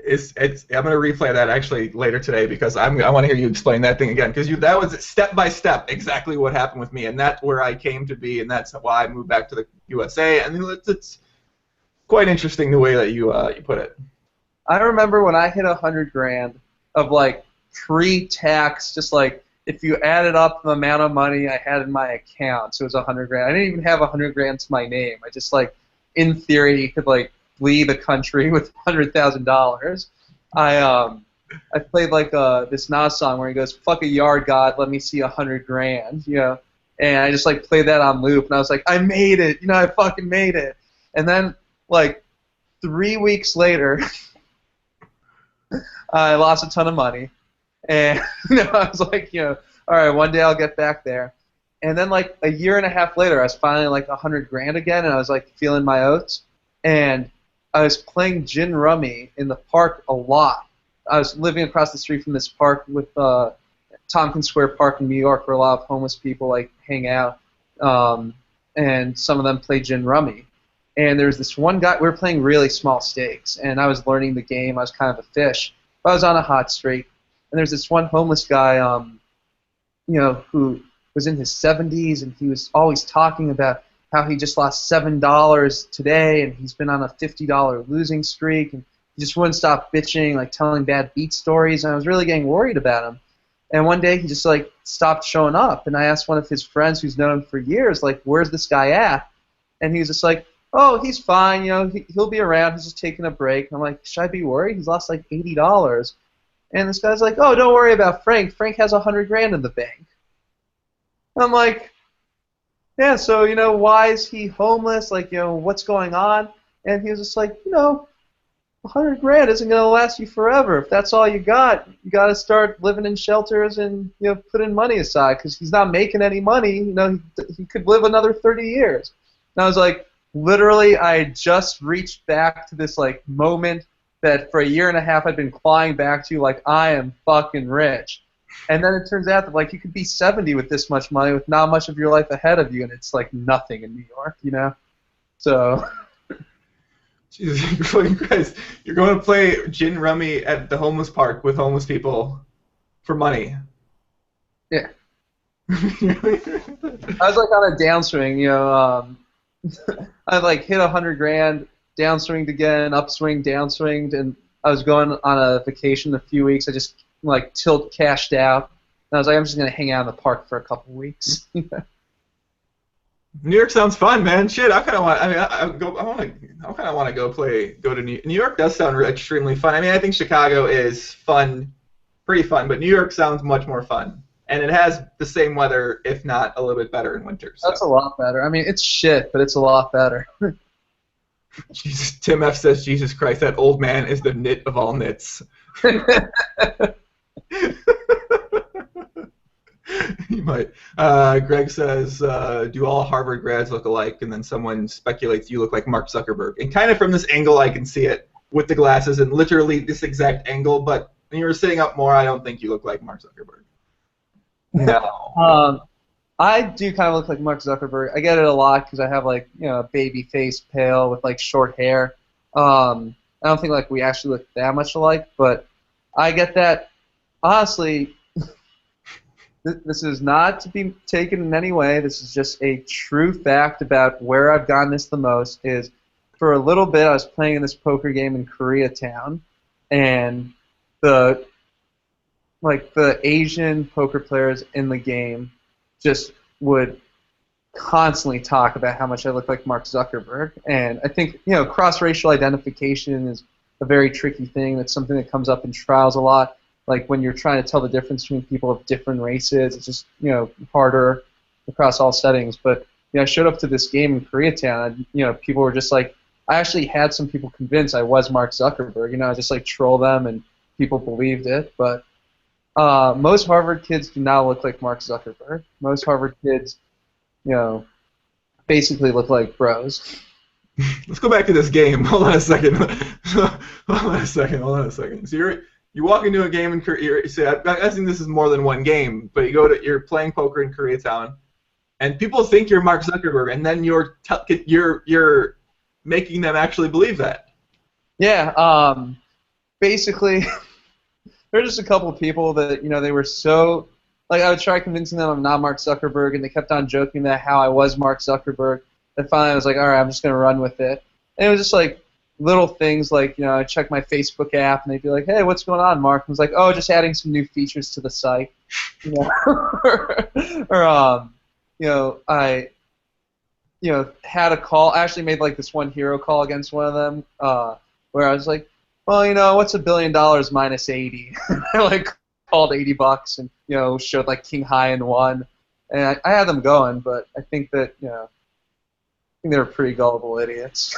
I'm gonna replay that actually later today, because I want to hear you explain that thing again, because that was step by step exactly what happened with me, and that's where I came to be, and that's why I moved back to the USA. And it's quite interesting the way that you put it. I remember when I hit 100 grand of like pre-tax, just like if you added up the amount of money I had in my account, so it was 100 grand. I didn't even have 100 grand to my name. I just like, in theory, could like flee the country with $100,000. I played like this Nas song where he goes, "Fuck a yard god, let me see 100 grand," and I just like played that on loop, and I was like, I made it, I fucking made it. And then like 3 weeks later, I lost a ton of money, and I was like, all right, one day I'll get back there. And then like a year and a half later, I was finally like 100 grand again, and I was like feeling my oats, and I was playing gin rummy in the park a lot. I was living across the street from this park with Tompkins Square Park in New York, where a lot of homeless people like hang out, and some of them play gin rummy. And there was this one guy. We were playing really small stakes, and I was learning the game. I was kind of a fish, but I was on a hot streak. And there's this one homeless guy, who was in his 70s, and he was always talking about how he just lost $7 today, and he's been on a $50 losing streak, and he just wouldn't stop bitching, like telling bad beat stories, and I was really getting worried about him. And one day he just like stopped showing up, and I asked one of his friends who's known him for years, like, where's this guy at? And he was just like, oh, he's fine, he'll be around, he's just taking a break. And I'm like, should I be worried? He's lost like $80. And this guy's like, oh, don't worry about Frank. Frank has 100 grand in the bank. And I'm like, yeah, so, why is he homeless? Like, what's going on? And he was just like, 100 grand isn't going to last you forever. If that's all you got to start living in shelters and, put in money aside, because he's not making any money. He could live another 30 years. And I was like, literally, I just reached back to this, like, moment that for a year and a half I'd been clawing back to, like, I am fucking rich. And then it turns out that like you could be 70 with this much money with not much of your life ahead of you, and it's like nothing in New York, So. Jesus Christ! You're going to play gin rummy at the homeless park with homeless people for money. Yeah. I was like on a downswing, I like hit 100 grand, downswinged again, upswing, downswinged, and I was going on a vacation in a few weeks. I just like tilt cashed out, and I was like, I'm just gonna hang out in the park for a couple weeks. New York sounds fun, man. Shit, I kind of want. I mean, I kind of want to go to New York. Does sound extremely fun. I mean, I think Chicago is fun, pretty fun, but New York sounds much more fun, and it has the same weather, if not a little bit better in winter. So. That's a lot better. I mean, it's shit, but it's a lot better. Jesus, Tim F says, Jesus Christ, that old man is the knit of all knits. You might. Greg says, do all Harvard grads look alike? And then someone speculates you look like Mark Zuckerberg. And kind of from this angle I can see it with the glasses and literally this exact angle, but when you were sitting up more, I don't think you look like Mark Zuckerberg. No. I do kind of look like Mark Zuckerberg. I get it a lot because I have like, a baby face, pale with like short hair. I don't think like we actually look that much alike, but I get that. Honestly, This is not to be taken in any way. This is just a true fact about where I've gotten this the most. Is for a little bit I was playing in this poker game in Koreatown, and the the Asian poker players in the game just would constantly talk about how much I look like Mark Zuckerberg. And I think, cross-racial identification is a very tricky thing. That's something that comes up in trials a lot. Like when you're trying to tell the difference between people of different races, it's just, harder across all settings. But, I showed up to this game in Koreatown, and, people were just like, I actually had some people convinced I was Mark Zuckerberg. I just troll them, and people believed it. But most Harvard kids do not look like Mark Zuckerberg. Most Harvard kids, basically look like bros. Let's go back to this game. Hold on a second. Hold on a second. So you walk into a game in Korea. You say, I'm guessing this is more than one game, but you're playing poker in Koreatown, and people think you're Mark Zuckerberg, and then you're making them actually believe that. Yeah. Basically, there's just a couple of people that they were so. I would try convincing them I'm not Mark Zuckerberg, and they kept on joking about how I was Mark Zuckerberg. And finally, I was like, all right, I'm just going to run with it. And it was just little things I check my Facebook app, and they'd be like, hey, what's going on, Mark? And I was like, oh, just adding some new features to the site. I had a call. I actually made this one hero call against one of them where I was like, well, what's $1 billion minus 80? I called $80 and showed King High and won, and I had them going, but I think that I think they were pretty gullible idiots.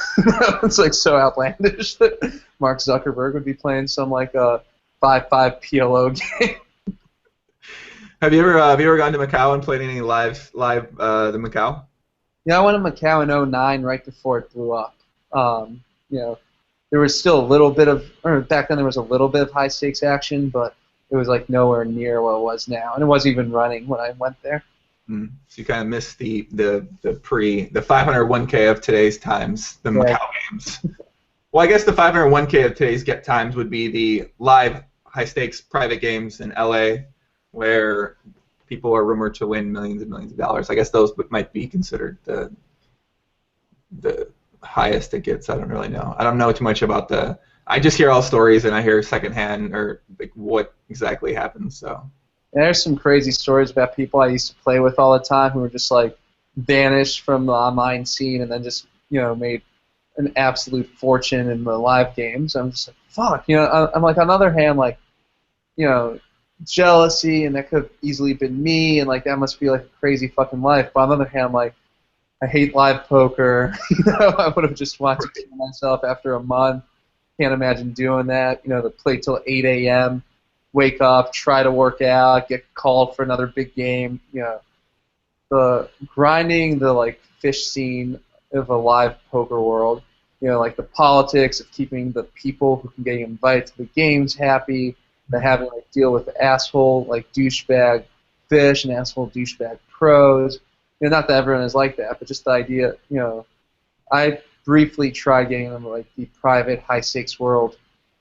It's so outlandish that Mark Zuckerberg would be playing some a 5-5 PLO game. Have you ever gone to Macau and played any live the Macau? Yeah, I went to Macau in '09 right before it blew up. There was still a little bit of, or back then there was a little bit of high stakes action, but it was nowhere near what it was now, and it wasn't even running when I went there. So you kind of missed the 501k of today's times, the Macau games. Well, I guess the 501k of today's times would be the live high stakes private games in LA, where people are rumored to win millions and millions of dollars. I guess those might be considered the highest it gets. I don't really know. I don't know too much about I just hear all stories, and I hear secondhand or what exactly happens. So. And there's some crazy stories about people I used to play with all the time who were just vanished from the online scene and then just made an absolute fortune in the live games. I'm just fuck. I'm on the other hand jealousy, and that could have easily been me, and that must be a crazy fucking life. But on the other hand, I hate live poker. I would have just wanted to kill myself after a month. Can't imagine doing that. To play till 8 a.m., wake up, try to work out, get called for another big game. The grinding, the fish scene of a live poker world. The politics of keeping the people who can get invited to the games happy, the having to deal with asshole douchebag fish and asshole douchebag pros. Not that everyone is like that, but just the idea. I briefly tried getting them the private high stakes world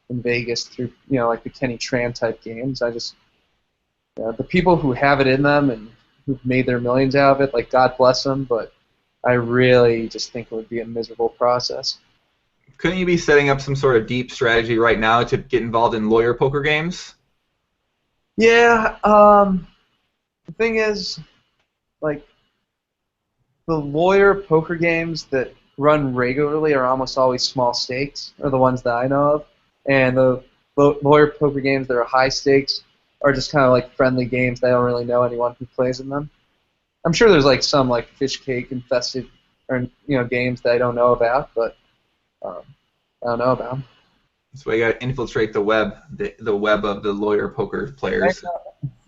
in Vegas through the Kenny Tran type games. I just the people who have it in them and who've made their millions out of it, God bless them, but I really just think it would be a miserable process. Couldn't you be setting up some sort of deep strategy right now to get involved in lawyer poker games? Yeah. The thing is, the lawyer poker games that run regularly are almost always small stakes, are the ones that I know of. And the lawyer poker games that are high stakes are just kind of friendly games. They don't really know anyone who plays in them. I'm sure there's some fish cake infested or games that I don't know about, but I don't know about them. So you got to infiltrate the web, the web of the lawyer poker players.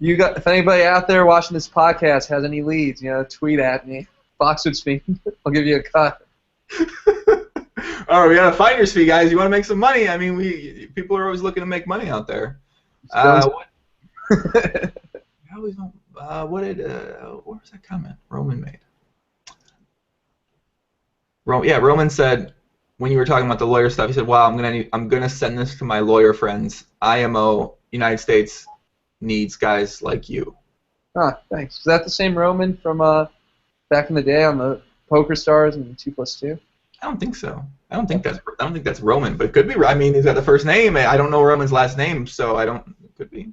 If anybody out there watching this podcast has any leads, tweet at me. FoxwoodsFiend. I'll give you a cut. All right, we gotta find your fee, guys. You want to make some money? I mean, people are always looking to make money out there. What was that comment Roman made? Roman said when you were talking about the lawyer stuff, he said, "Wow, I'm gonna send this to my lawyer friends. IMO United States needs guys like you." Ah, thanks. Is that the same Roman from back in the day on the Poker Stars and 2+2? I don't think so. I don't think that's Roman, but it could be. I mean, he's got the first name. I don't know Roman's last name, so I don't. It could be.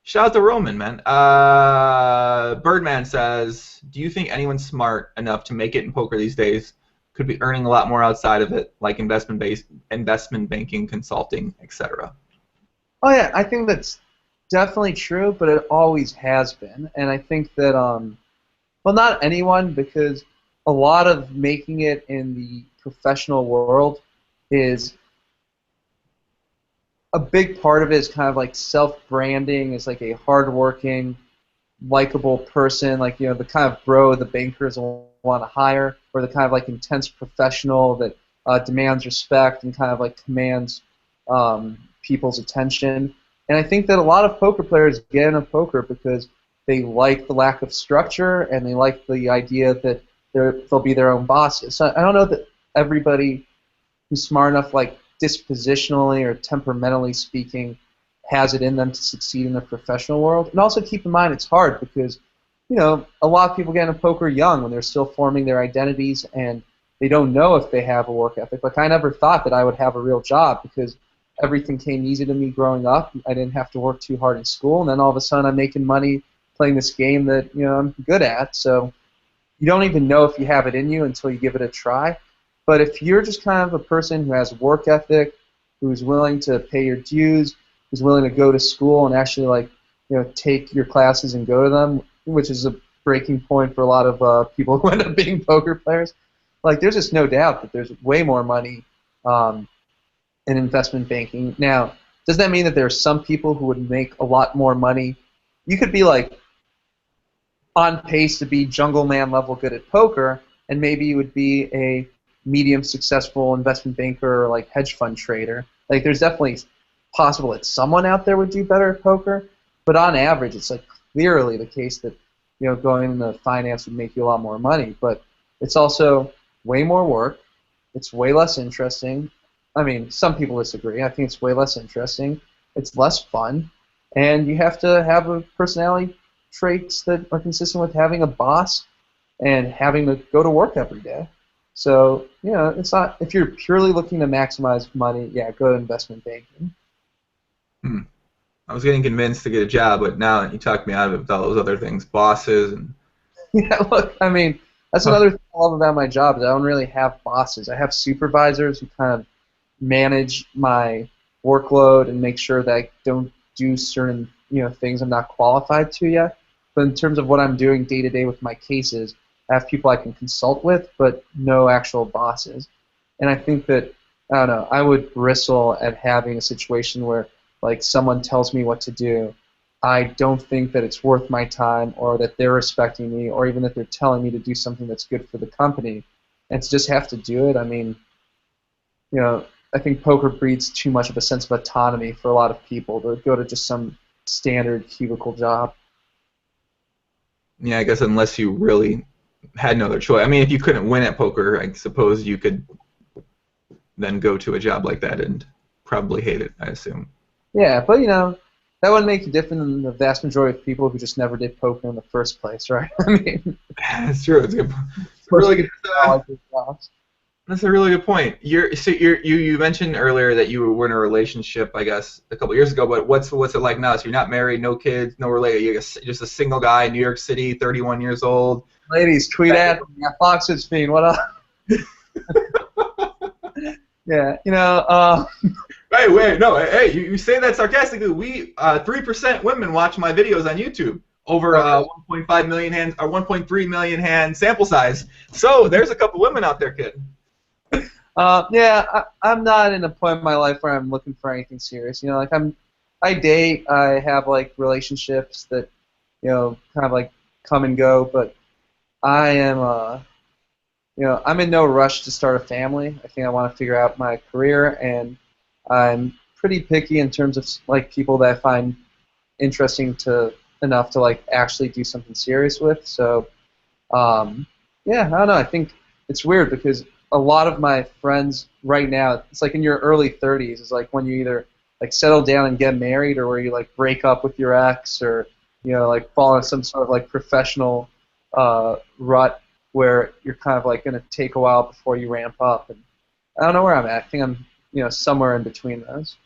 Shout out to Roman, man. Birdman says, "Do you think anyone smart enough to make it in poker these days could be earning a lot more outside of it, like investment banking, consulting, etc.?" Oh yeah, I think that's definitely true, but it always has been, and I think that well, not anyone, because a lot of making it in the professional world is a big part of it is kind of like self-branding, is like a hardworking, likable person, like the kind of bro the bankers want to hire, or the kind of like intense professional that demands respect and kind of like commands people's attention. And I think that a lot of poker players get into poker because they like the lack of structure and they like the idea that they'll be their own bosses. So I don't know that everybody who's smart enough, like dispositionally or temperamentally speaking, has it in them to succeed in the professional world. And also keep in mind it's hard because, a lot of people get into poker young when they're still forming their identities and they don't know if they have a work ethic. Like I never thought that I would have a real job because everything came easy to me growing up. I didn't have to work too hard in school, and then all of a sudden I'm making money playing this game that I'm good at. So you don't even know if you have it in you until you give it a try. But if you're just kind of a person who has work ethic, who's willing to pay your dues, who's willing to go to school and actually take your classes and go to them, which is a breaking point for a lot of people who end up being poker players, like there's just no doubt that there's way more money in investment banking. Now, does that mean that there are some people who would make a lot more money? You could be like on pace to be jungle man level good at poker, and maybe you would be a medium successful investment banker or like hedge fund trader. Like there's definitely possible that someone out there would do better at poker, but on average it's like clearly the case that going into finance would make you a lot more money, but it's also way more work, it's way less interesting. I mean, some people disagree. I think it's way less interesting, it's less fun, and you have to have a personality traits that are consistent with having a boss and having to go to work every day. So, it's not, if you're purely looking to maximize money, yeah, go to investment banking. I was getting convinced to get a job, but now you talked me out of it with all those other things, bosses and. Yeah, look, I mean, that's another thing I love about my job is I don't really have bosses. I have supervisors who kind of manage my workload and make sure that I don't do certain things I'm not qualified to yet. But in terms of what I'm doing day to day with my cases, I have people I can consult with, but no actual bosses. And I think that, I don't know, I would bristle at having a situation where like someone tells me what to do. I don't think that it's worth my time or that they're respecting me or even that they're telling me to do something that's good for the company. And to just have to do it, I mean, I think poker breeds too much of a sense of autonomy for a lot of people to go to just some standard cubicle job. Yeah, I guess unless you really had no other choice. I mean, if you couldn't win at poker, I suppose you could then go to a job like that and probably hate it, I assume. Yeah, but that wouldn't make you different than the vast majority of people who just never did poker in the first place, right? I mean, that's true. It's a really good. That's a really good point. You mentioned earlier that you were in a relationship, I guess, a couple years ago. But what's it like now? So you're not married, no kids, no related. You're just a single guy, New York City, 31 years old. Ladies, tweet at me at FoxwoodsFiend. What up? Yeah, Wait, no, hey, you say that sarcastically. We 3% women watch my videos on YouTube. Over 1.5 million hands or 1.3 million hand sample size. So there's a couple women out there, kid. Yeah, I'm not in a point in my life where I'm looking for anything serious. I date, I have like relationships that, kind of like come and go, but I am, I'm in no rush to start a family. I think I want to figure out my career, and I'm pretty picky in terms of like people that I find interesting enough to like actually do something serious with. So, yeah, I don't know. I think it's weird because a lot of my friends right now, it's like in your early 30s, is like when you either like settle down and get married, or where you like break up with your ex, or like fall into some sort of like professional rut where you're kind of like going to take a while before you ramp up. And I don't know where I'm at. I think I'm somewhere in between those.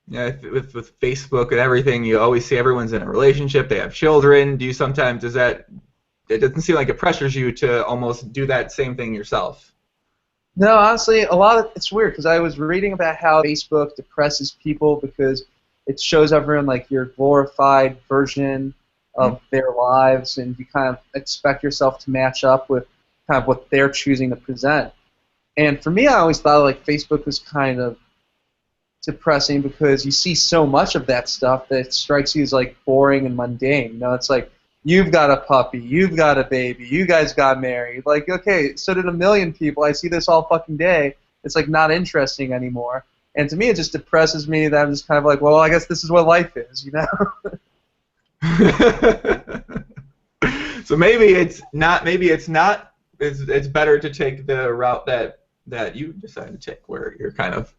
Yeah, with Facebook and everything, you always see everyone's in a relationship. They have children. Do you sometimes does that? It doesn't seem like it pressures you to almost do that same thing yourself. No, honestly, it's weird because I was reading about how Facebook depresses people because it shows everyone like your glorified version of their lives, and you kind of expect yourself to match up with kind of what they're choosing to present. And for me, I always thought like Facebook was kind of depressing because you see so much of that stuff that it strikes you as like boring and mundane. It's like you've got a puppy, you've got a baby, you guys got married. Like, okay, so did a million people. I see this all fucking day. It's like not interesting anymore. And to me, it just depresses me that I'm just kind of like, well, I guess this is what life is, So maybe it's not. Maybe it's not. It's better to take the route that you decided to take, where you're kind of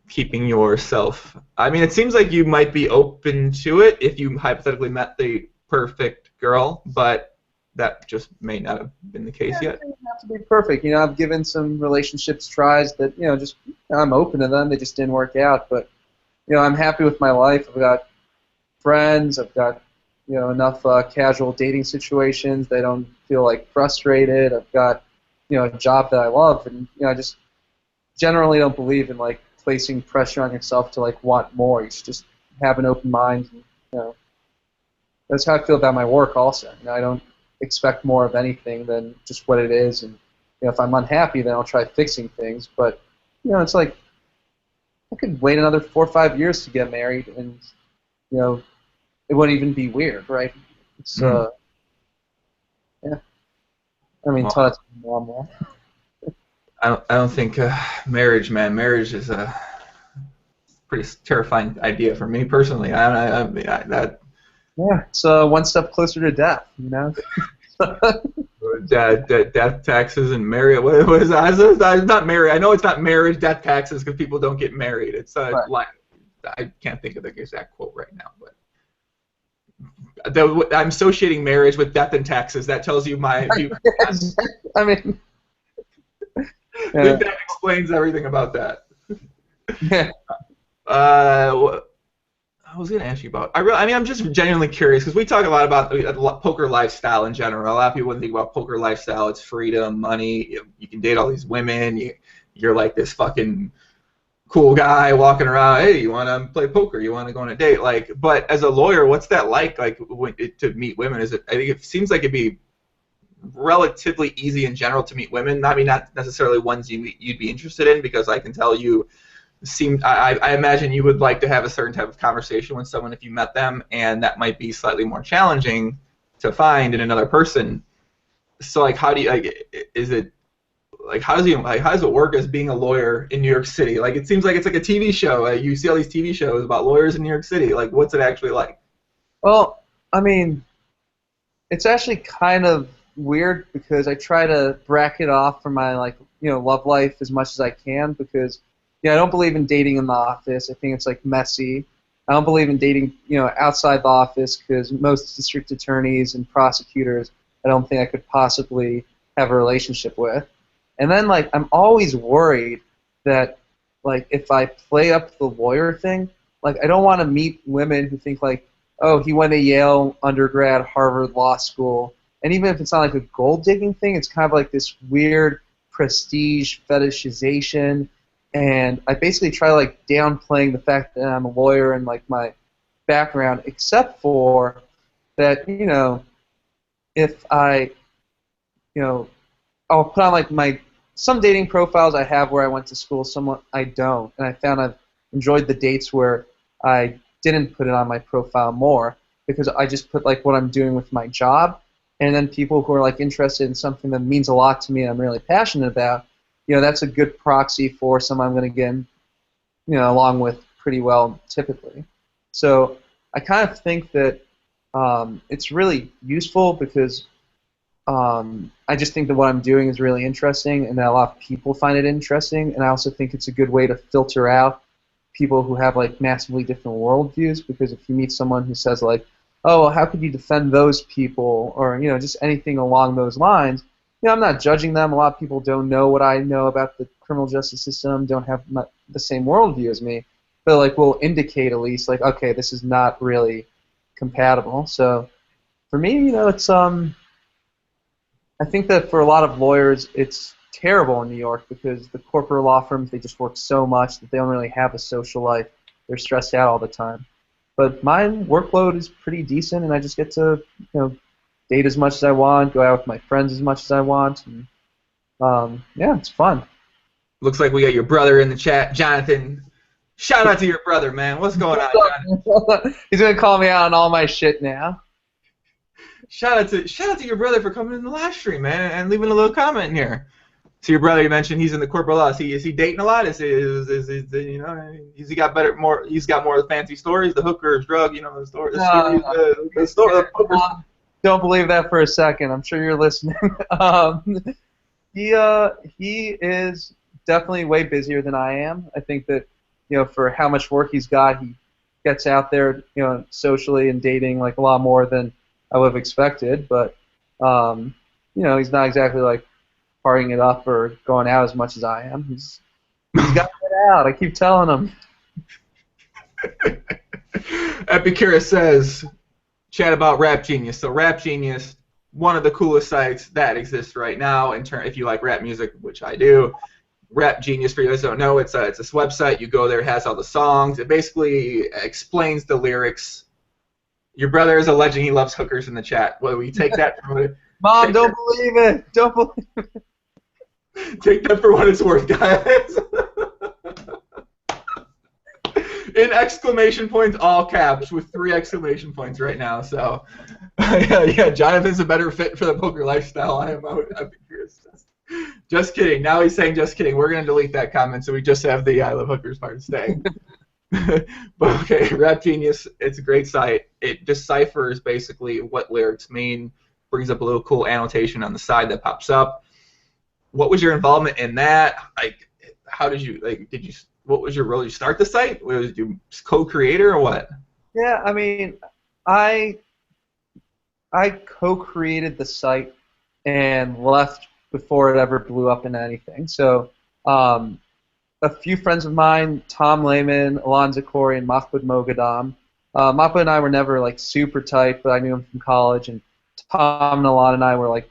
keeping yourself. I mean, it seems like you might be open to it if you hypothetically met the perfect girl, but that just may not have been the case yet. It doesn't have to be perfect. I've given some relationships tries that, just I'm open to them. They just didn't work out. But, I'm happy with my life. I've got friends. I've got, enough casual dating situations. They don't feel like frustrated. I've got, a job that I love. And, I just generally don't believe in, like, placing pressure on yourself to, like, want more. You should just have an open mind. And, that's how I feel about my work also. I don't expect more of anything than just what it is. And if I'm unhappy, then I'll try fixing things. But it's like I could wait another 4 or 5 years to get married, and it wouldn't even be weird, right? It's yeah. I mean, Well, that's normal. I don't think marriage is a pretty terrifying idea for me personally. That. Yeah, it's one step closer to death, Death taxes and marriage. What is that? It's not marriage. I know it's not marriage, death taxes, because people don't get married. It's right. I can't think of the exact quote right now, but I'm associating marriage with death and taxes. That tells you my view. I mean, I think that explains everything about that. Yeah. I was going to ask you about. I'm just genuinely curious because we talk a lot about poker lifestyle in general. A lot of people when they think about poker lifestyle, it's freedom, money. You can date all these women. You're like this fucking cool guy walking around. Hey, you want to play poker? You want to go on a date? Like, but as a lawyer, what's that like? Like to meet women? I think it seems like it'd be relatively easy in general to meet women. I mean, not necessarily ones you'd be interested in, because I can tell you. I imagine you would like to have a certain type of conversation with someone if you met them, and that might be slightly more challenging to find in another person. So, like, how do you is it like how does it work as being a lawyer in New York City? Like, it seems like it's like a TV show. You see all these TV shows about lawyers in New York City. Like, what's it actually like? Well, I mean, it's actually kind of weird because I try to bracket off from my love life as much as I can because. Yeah, I don't believe in dating in the office. I think it's like messy. I don't believe in dating, outside the office because most district attorneys and prosecutors, I don't think I could possibly have a relationship with. And then I'm always worried that if I play up the lawyer thing, I don't want to meet women who think oh, he went to Yale undergrad, Harvard Law School, and even if it's not like a gold digging thing, it's kind of like this weird prestige fetishization. And I basically try downplaying the fact that I'm a lawyer and my background, except for that, if I, I'll put on some dating profiles I have where I went to school, some I don't. And I found I've enjoyed the dates where I didn't put it on my profile more because I just put what I'm doing with my job. And then people who are interested in something that means a lot to me and I'm really passionate about, that's a good proxy for someone I'm going to get, along with pretty well typically. So I kind of think that it's really useful because I just think that what I'm doing is really interesting and that a lot of people find it interesting. And I also think it's a good way to filter out people who have massively different worldviews because if you meet someone who says oh, well, how could you defend those people, or just anything along those lines. I'm not judging them. A lot of people don't know what I know about the criminal justice system, don't have the same worldview as me, but like will indicate at least like, okay, this is not really compatible. So for me, it's I think that for a lot of lawyers, it's terrible in New York because the corporate law firms, they just work so much that they don't really have a social life. They're stressed out all the time. But my workload is pretty decent, and I just get to, date as much as I want, go out with my friends as much as I want, and yeah, it's fun. Looks like we got your brother in the chat, Jonathan. Shout out to your brother, man. What's going on, Jonathan? He's gonna call me out on all my shit now. Shout out to your brother for coming in the live stream, man, and leaving a little comment in here. So your brother, you mentioned he's in the corporate law. Is he dating a lot? Has he got more? He's got more fancy stories, the hookers, drug, the story, the story. Don't believe that for a second. I'm sure you're listening. He is definitely way busier than I am. I think that for how much work he's got, he gets out there socially and dating like a lot more than I would have expected. But he's not exactly like partying it up or going out as much as I am. He's got to get out. I keep telling him. Epicurus says, chat about Rap Genius. So Rap Genius, one of the coolest sites that exists right now if you like rap music, which I do. Rap Genius, for you guys who don't know, it's this website. You go there, it has all the songs. It basically explains the lyrics. Your brother is a legend. He loves hookers in the chat. Well, we take that from it. Mom, don't believe it. Don't believe it. Take that for what it's worth, guys. In exclamation points, all caps, with 3 exclamation points right now. So, yeah, Jonathan's a better fit for the poker lifestyle. I am out. I'd be curious. Just kidding. Now he's saying just kidding. We're going to delete that comment so we just have the I love hookers part staying. But okay, Rap Genius, it's a great site. It deciphers basically what lyrics mean, brings up a little cool annotation on the side that pops up. What was your involvement in that? Like, how did you, what was your role? Did you start the site? Was you co-creator or what? Yeah, I mean, I co-created the site and left before it ever blew up into anything. So a few friends of mine, Tom Lehman, Alonzo Corey, and Mahmoud Mogadam. Mahmoud and I were never like super tight, but I knew him from college, and Tom and Alon and I were like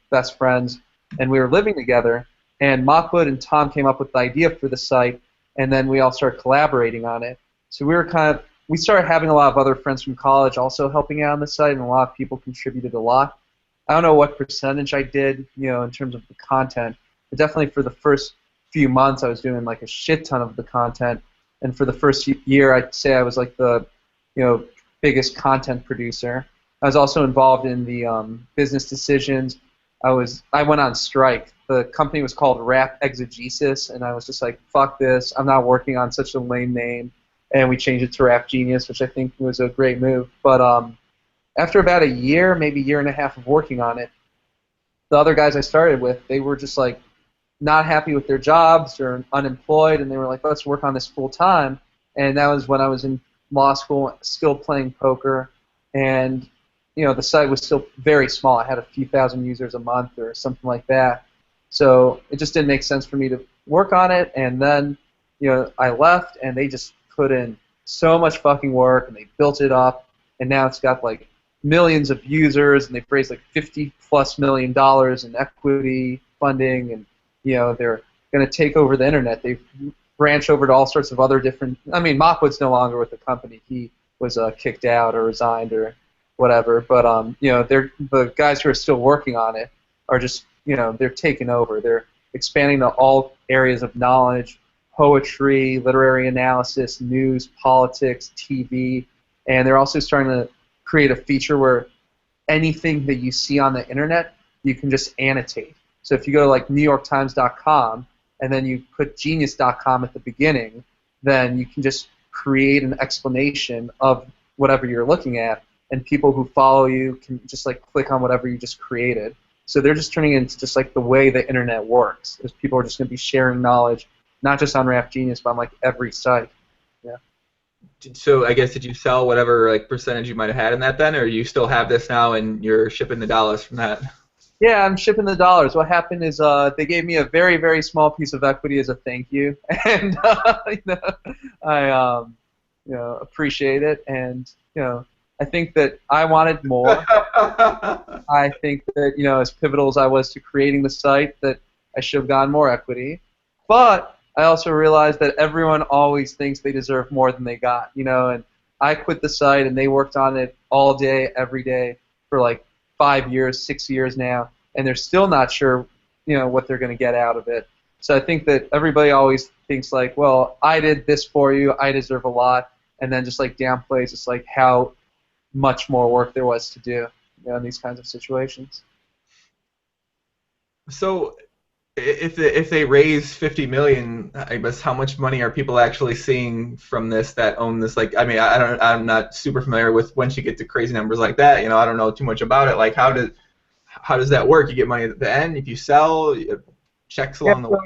best friends, and we were living together. And Mahmoud and Tom came up with the idea for the site, and then we all started collaborating on it. So we started having a lot of other friends from college also helping out on the site, and a lot of people contributed a lot. I don't know what percentage I did, in terms of the content, but definitely for the first few months I was doing like a shit ton of the content, and for the first year I'd say I was like the biggest content producer. I was also involved in the business decisions. I went on strike. The company was called Rap Exegesis, and I was just like, fuck this, I'm not working on such a lame name, and we changed it to Rap Genius, which I think was a great move. But after about a year, maybe year and a half of working on it, the other guys I started with, they were just like not happy with their jobs or unemployed, and they were like, let's work on this full time. And that was when I was in law school, still playing poker, and the site was still very small. I had a few thousand users a month or something like that. So it just didn't make sense for me to work on it. And then I left, and they just put in so much fucking work, and they built it up, and now it's got like millions of users, and they've raised like $50+ million in equity funding, and they're going to take over the internet. They've branched over to all sorts of other different. I mean, Mahmoud's no longer with the company. He was kicked out or resigned or whatever. But they're the guys who are still working on it are just they're taking over. They're expanding to all areas of knowledge: poetry, literary analysis, news, politics, TV, and they're also starting to create a feature where anything that you see on the internet, you can just annotate. So if you go to like NewYorkTimes.com and then you put Genius.com at the beginning, then you can just create an explanation of whatever you're looking at, and people who follow you can just like click on whatever you just created. So they're just turning it into just like the way the internet works, is people are just going to be sharing knowledge, not just on Rap Genius, but on like every site. Yeah. So I guess did you sell whatever like percentage you might have had in that then, or you still have this now and you're shipping the dollars from that? Yeah, I'm shipping the dollars. What happened is they gave me a very, very small piece of equity as a thank you, and I appreciate it. And I think that I wanted more. I think that as pivotal as I was to creating the site, that I should have gotten more equity. But I also realized that everyone always thinks they deserve more than they got. And I quit the site, and they worked on it all day, every day for like 5 years, 6 years now, and they're still not sure, what they're going to get out of it. So I think that everybody always thinks like, well, I did this for you, I deserve a lot, and then just like downplays just like how much more work there was to do, in these kinds of situations. So if they raise 50 million, I guess how much money are people actually seeing from this that own this? Like, I mean, I'm not super familiar with once you get to crazy numbers like that. I don't know too much about it. Like, how does that work? You get money at the end if you sell, checks Yeah, along the so, way.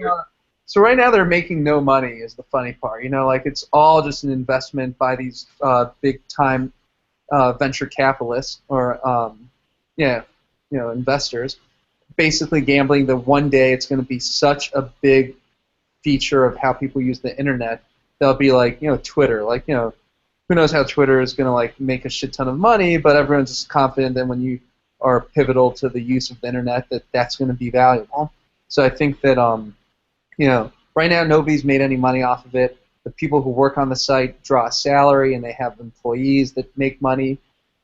so right now they're making no money is the funny part. Like it's all just an investment by these big time venture capitalists or yeah, investors, basically gambling that one day it's going to be such a big feature of how people use the internet. They'll be like, Twitter, like, who knows how Twitter is going to like make a shit ton of money, but everyone's just confident that when you are pivotal to the use of the internet, that that's going to be valuable. So I think that right now nobody's made any money off of it. The people who work on the site draw a salary, and they have employees that make money.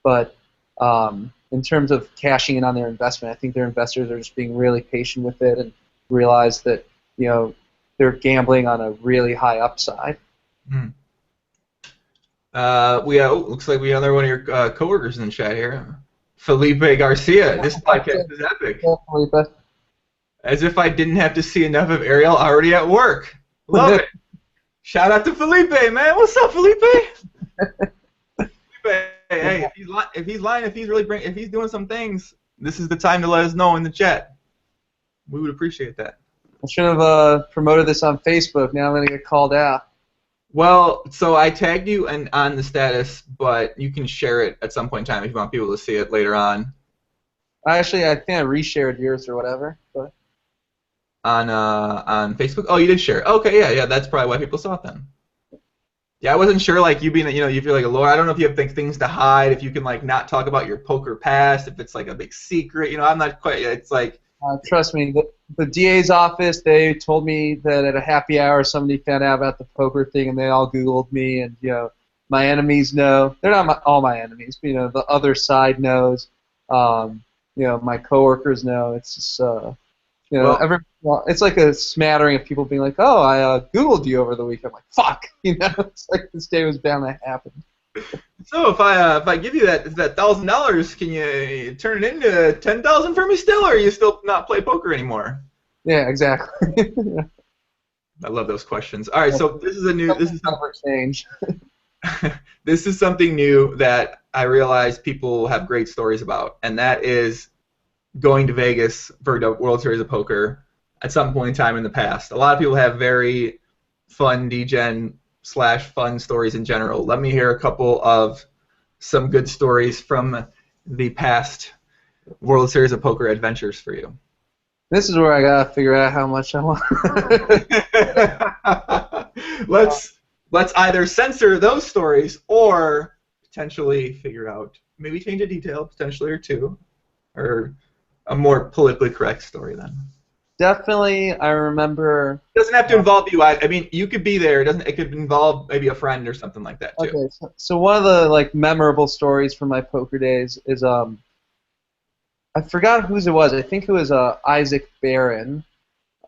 But in terms of cashing in on their investment, I think their investors are just being really patient with it and realize that they're gambling on a really high upside. Hmm. Looks like we have another one of your coworkers in the chat here, Felipe Garcia. This podcast is epic. As if I didn't have to see enough of Ariel already at work. Love it. Shout out to Felipe, man. What's up, Felipe? Felipe, hey, if he's lying, if he's doing some things, this is the time to let us know in the chat. We would appreciate that. I should have promoted this on Facebook. Now I'm going to get called out. Well, so I tagged you on the status, but you can share it at some point in time if you want people to see it later on. I think I reshared yours or whatever. But. On Facebook? Oh, you did share it. Okay, yeah, that's probably why people saw it then. Yeah, I wasn't sure, like, you being, if you're like a lawyer, I don't know if you have things to hide, if you can, like, not talk about your poker past, if it's, like, a big secret, I'm not quite, it's like... Trust me, the DA's office, they told me that at a happy hour somebody found out about the poker thing, and they all Googled me, and, my enemies know. They're not all my enemies, but, the other side knows. My coworkers know. It's just, it's like a smattering of people being like, "Oh, I Googled you over the week." I'm like, "Fuck," It's like this day was bound to happen. So if I give you that $1,000, can you turn it into 10,000 for me still, or you still not play poker anymore? Yeah, exactly. I love those questions. All right, so this is change. This is something new that I realize people have great stories about, and that is going to Vegas for the World Series of Poker at some point in time in the past. A lot of people have very fun DGen/fun stories in general. Let me hear a couple of some good stories from the past World Series of Poker adventures for you. This is where I gotta figure out how much I want. Let's either censor those stories or potentially figure out, maybe change a detail potentially or two, or a more politically correct story then. Definitely, I remember. It doesn't have to involve you. I mean, you could be there. It could involve maybe a friend or something like that too. Okay, so one of the memorable stories from my poker days is I forgot whose it was. I think it was Isaac Barron,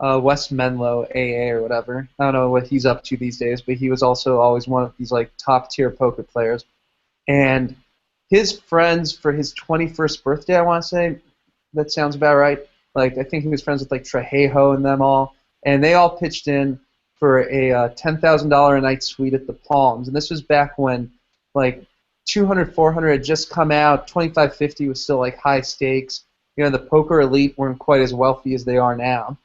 West Menlo AA or whatever. I don't know what he's up to these days, but he was also always one of these top tier poker players. And his friends for his 21st birthday, I want to say, that sounds about right. I think he was friends with Trejo and them all, and they all pitched in for a $10,000 a night suite at the Palms. And this was back when 200, 400 had just come out. 2550 was still high stakes. The poker elite weren't quite as wealthy as they are now.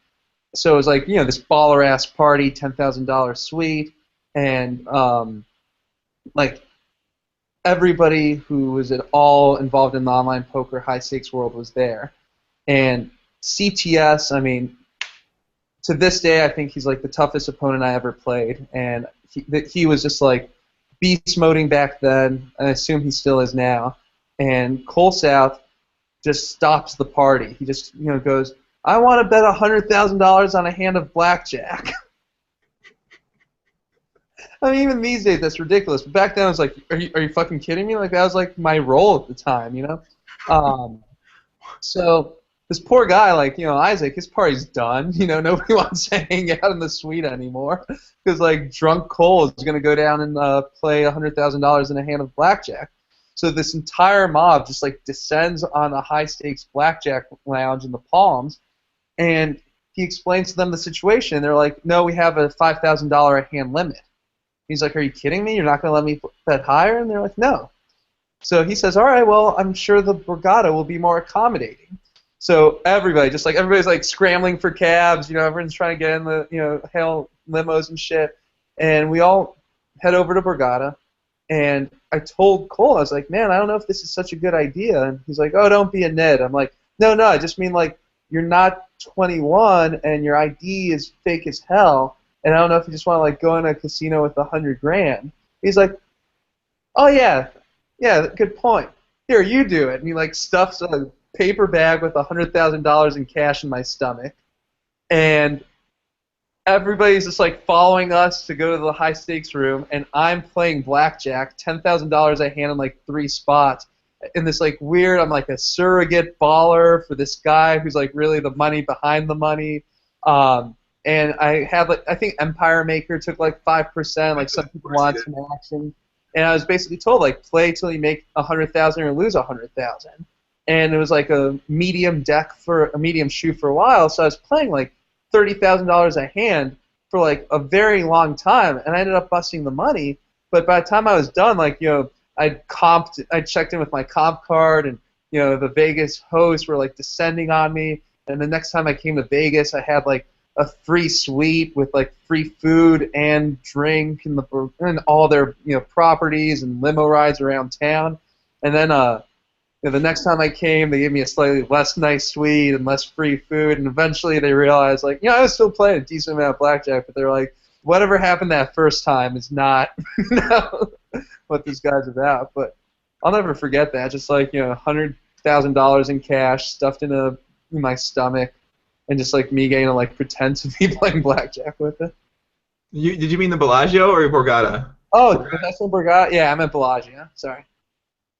So it was this baller ass party, $10,000 suite, and like everybody who was at all involved in the online poker high stakes world was there. And CTS, I mean, to this day, I think he's like the toughest opponent I ever played, and he was just like beast moding back then. I assume he still is now. And Cole South just stops the party. He just goes, "I want to bet $100,000 on a hand of blackjack." I mean, even these days, that's ridiculous. But back then, I was like, are you fucking kidding me? Like, that was like my role at the time, you know? So this poor guy, like, Isaac, his party's done. Nobody wants to hang out in the suite anymore because, like, drunk Cole is going to go down and play $100,000 in a hand of blackjack. So this entire mob just, like, descends on a high-stakes blackjack lounge in the Palms, and he explains to them the situation. They're like, no, we have a $5,000 a hand limit. He's like, are you kidding me? You're not going to let me bet higher? And they're like, no. So he says, all right, well, I'm sure the Borgata will be more accommodating. So everybody's like scrambling for cabs. Everyone's trying to get in the, hail limos and shit. And we all head over to Borgata. And I told Cole, I was like, man, I don't know if this is such a good idea. And he's like, oh, don't be a Ned. I'm like, no, I just mean, like, you're not 21 and your ID is fake as hell. And I don't know if you just want to, like, go in a casino with $100,000. He's like, oh, yeah, good point. Here, you do it. And he, like, stuffs a paper bag with $100,000 in cash in my stomach. And everybody's just, like, following us to go to the high-stakes room, and I'm playing blackjack, $10,000 a hand in, like, 3 spots. In this, like, weird, I'm, like, a surrogate baller for this guy who's, like, really the money behind the money. And I had, like, I think Empire Maker took like 5%. Like, some people want some action, and I was basically told, like, play till you make $100,000 or lose $100,000. And it was like a medium shoe for a while. So I was playing like $30,000 a hand for like a very long time, and I ended up busting the money. But by the time I was done, like, I checked in with my comp card, and the Vegas hosts were like descending on me. And the next time I came to Vegas, I had like a free suite with like free food and drink and all their properties and limo rides around town. And then the next time I came, they gave me a slightly less nice suite and less free food. And eventually they realized, like, I was still playing a decent amount of blackjack, but they're like, whatever happened that first time is not what this guy's about. But I'll never forget that. Just like $100,000 in cash stuffed in my stomach. And just like me getting to like pretend to be playing blackjack with it. Did you mean the Bellagio or Borgata? Oh, that's in Borgata? Yeah, I meant Bellagio. Sorry.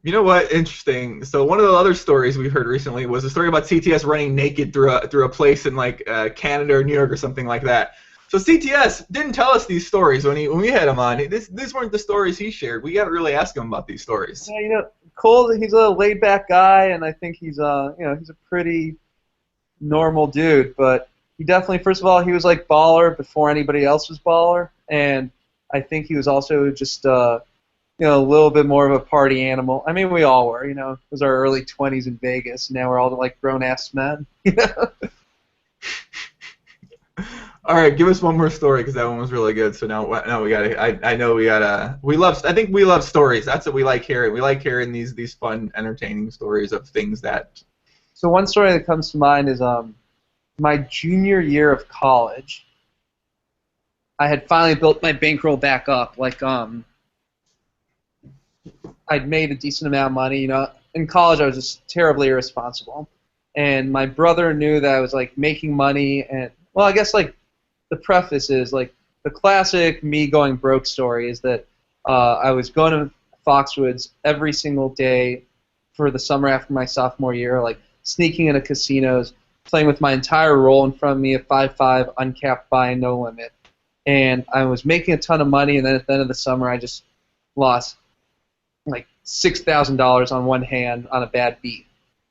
You know what? Interesting. So one of the other stories we heard recently was a story about CTS running naked through a place in like Canada or New York or something like that. So CTS didn't tell us these stories when we had him on. These weren't the stories he shared. We got to really ask him about these stories. Yeah, Cole, he's a laid back guy, and I think he's he's a pretty normal dude, but he definitely, first of all, he was like baller before anybody else was baller, and I think he was also just a little bit more of a party animal. I mean, we all were, it was our early 20s in Vegas, and now we're all like grown-ass men. All right, give us one more story because that one was really good. So now we gotta. I know we gotta. I think we love stories. That's what we like hearing. We like hearing these fun, entertaining stories of things that. So one story that comes to mind is my junior year of college. I had finally built my bankroll back up. Like I'd made a decent amount of money. In college I was just terribly irresponsible, and my brother knew that I was like making money. And well, I guess like the preface is like the classic me going broke story is that I was going to Foxwoods every single day for the summer after my sophomore year, like sneaking into casinos, playing with my entire roll in front of me at 5-5, uncapped buy, no limit. And I was making a ton of money, and then at the end of the summer I just lost like $6,000 on one hand on a bad beat.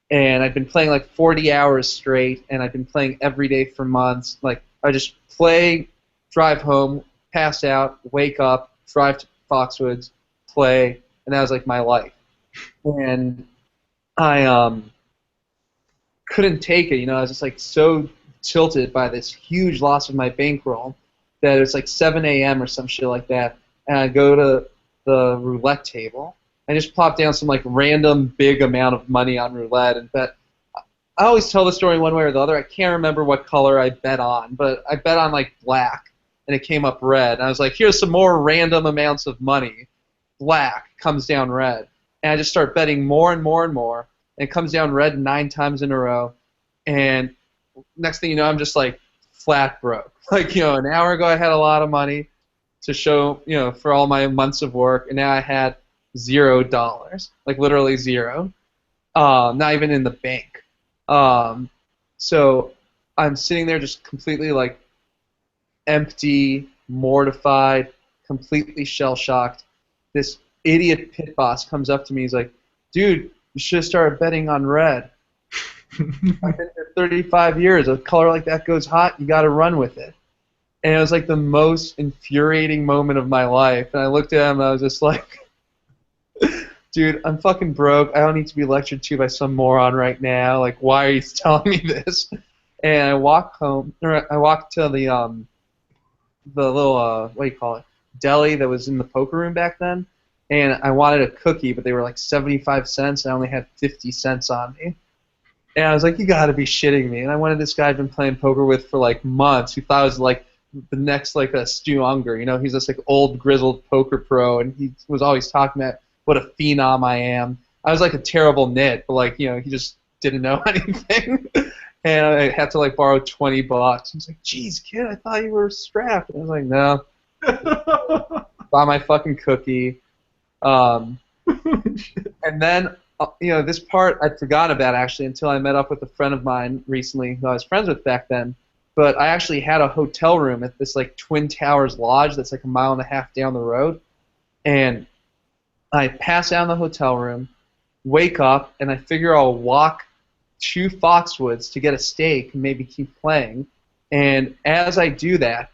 And I'd been playing like 40 hours straight, and I'd been playing every day for months. Like I just play, drive home, pass out, wake up, drive to Foxwoods, play, and that was like my life. And I couldn't take it. I was just like so tilted by this huge loss of my bankroll that it was like 7 a.m. or some shit like that, and I go to the roulette table. I just plopped down some like random big amount of money on roulette and bet. I always tell the story one way or the other. I can't remember what color I bet on, but I bet on like black, and it came up red. And I was like, here's some more random amounts of money. Black comes down red. And I just start betting more and more and more. And it comes down red 9 times in a row. And next thing you know, I'm just like flat broke. Like, an hour ago I had a lot of money to show, for all my months of work. And now I had $0. Like literally zero. Not even in the bank. So I'm sitting there just completely like empty, mortified, completely shell-shocked. This idiot pit boss comes up to me. He's like, dude, you should have started betting on red. I've been here 35 years. A color like that goes hot, you got to run with it. And it was like the most infuriating moment of my life. And I looked at him and I was just like, dude, I'm fucking broke. I don't need to be lectured to by some moron right now. Like, why are you telling me this? And I walked home, or I walked to the little, what do you call it, deli that was in the poker room back then. And I wanted a cookie, but they were like 75 cents. I only had 50 cents on me. And I was like, you gotta be shitting me. And I wanted this guy I'd been playing poker with for like months, who thought I was like the next like a Stu Unger. He's this like old grizzled poker pro, and he was always talking about what a phenom I am. I was like a terrible nit, but like, he just didn't know anything. And I had to like borrow $20. He's like, geez, kid, I thought you were strapped. And I was like, no. Buy my fucking cookie. And then, this part I'd forgotten about actually until I met up with a friend of mine recently who I was friends with back then. But I actually had a hotel room at this like Twin Towers Lodge that's like a mile and a half down the road. And I pass out in the hotel room, wake up, and I figure I'll walk to Foxwoods to get a steak and maybe keep playing. And as I do that,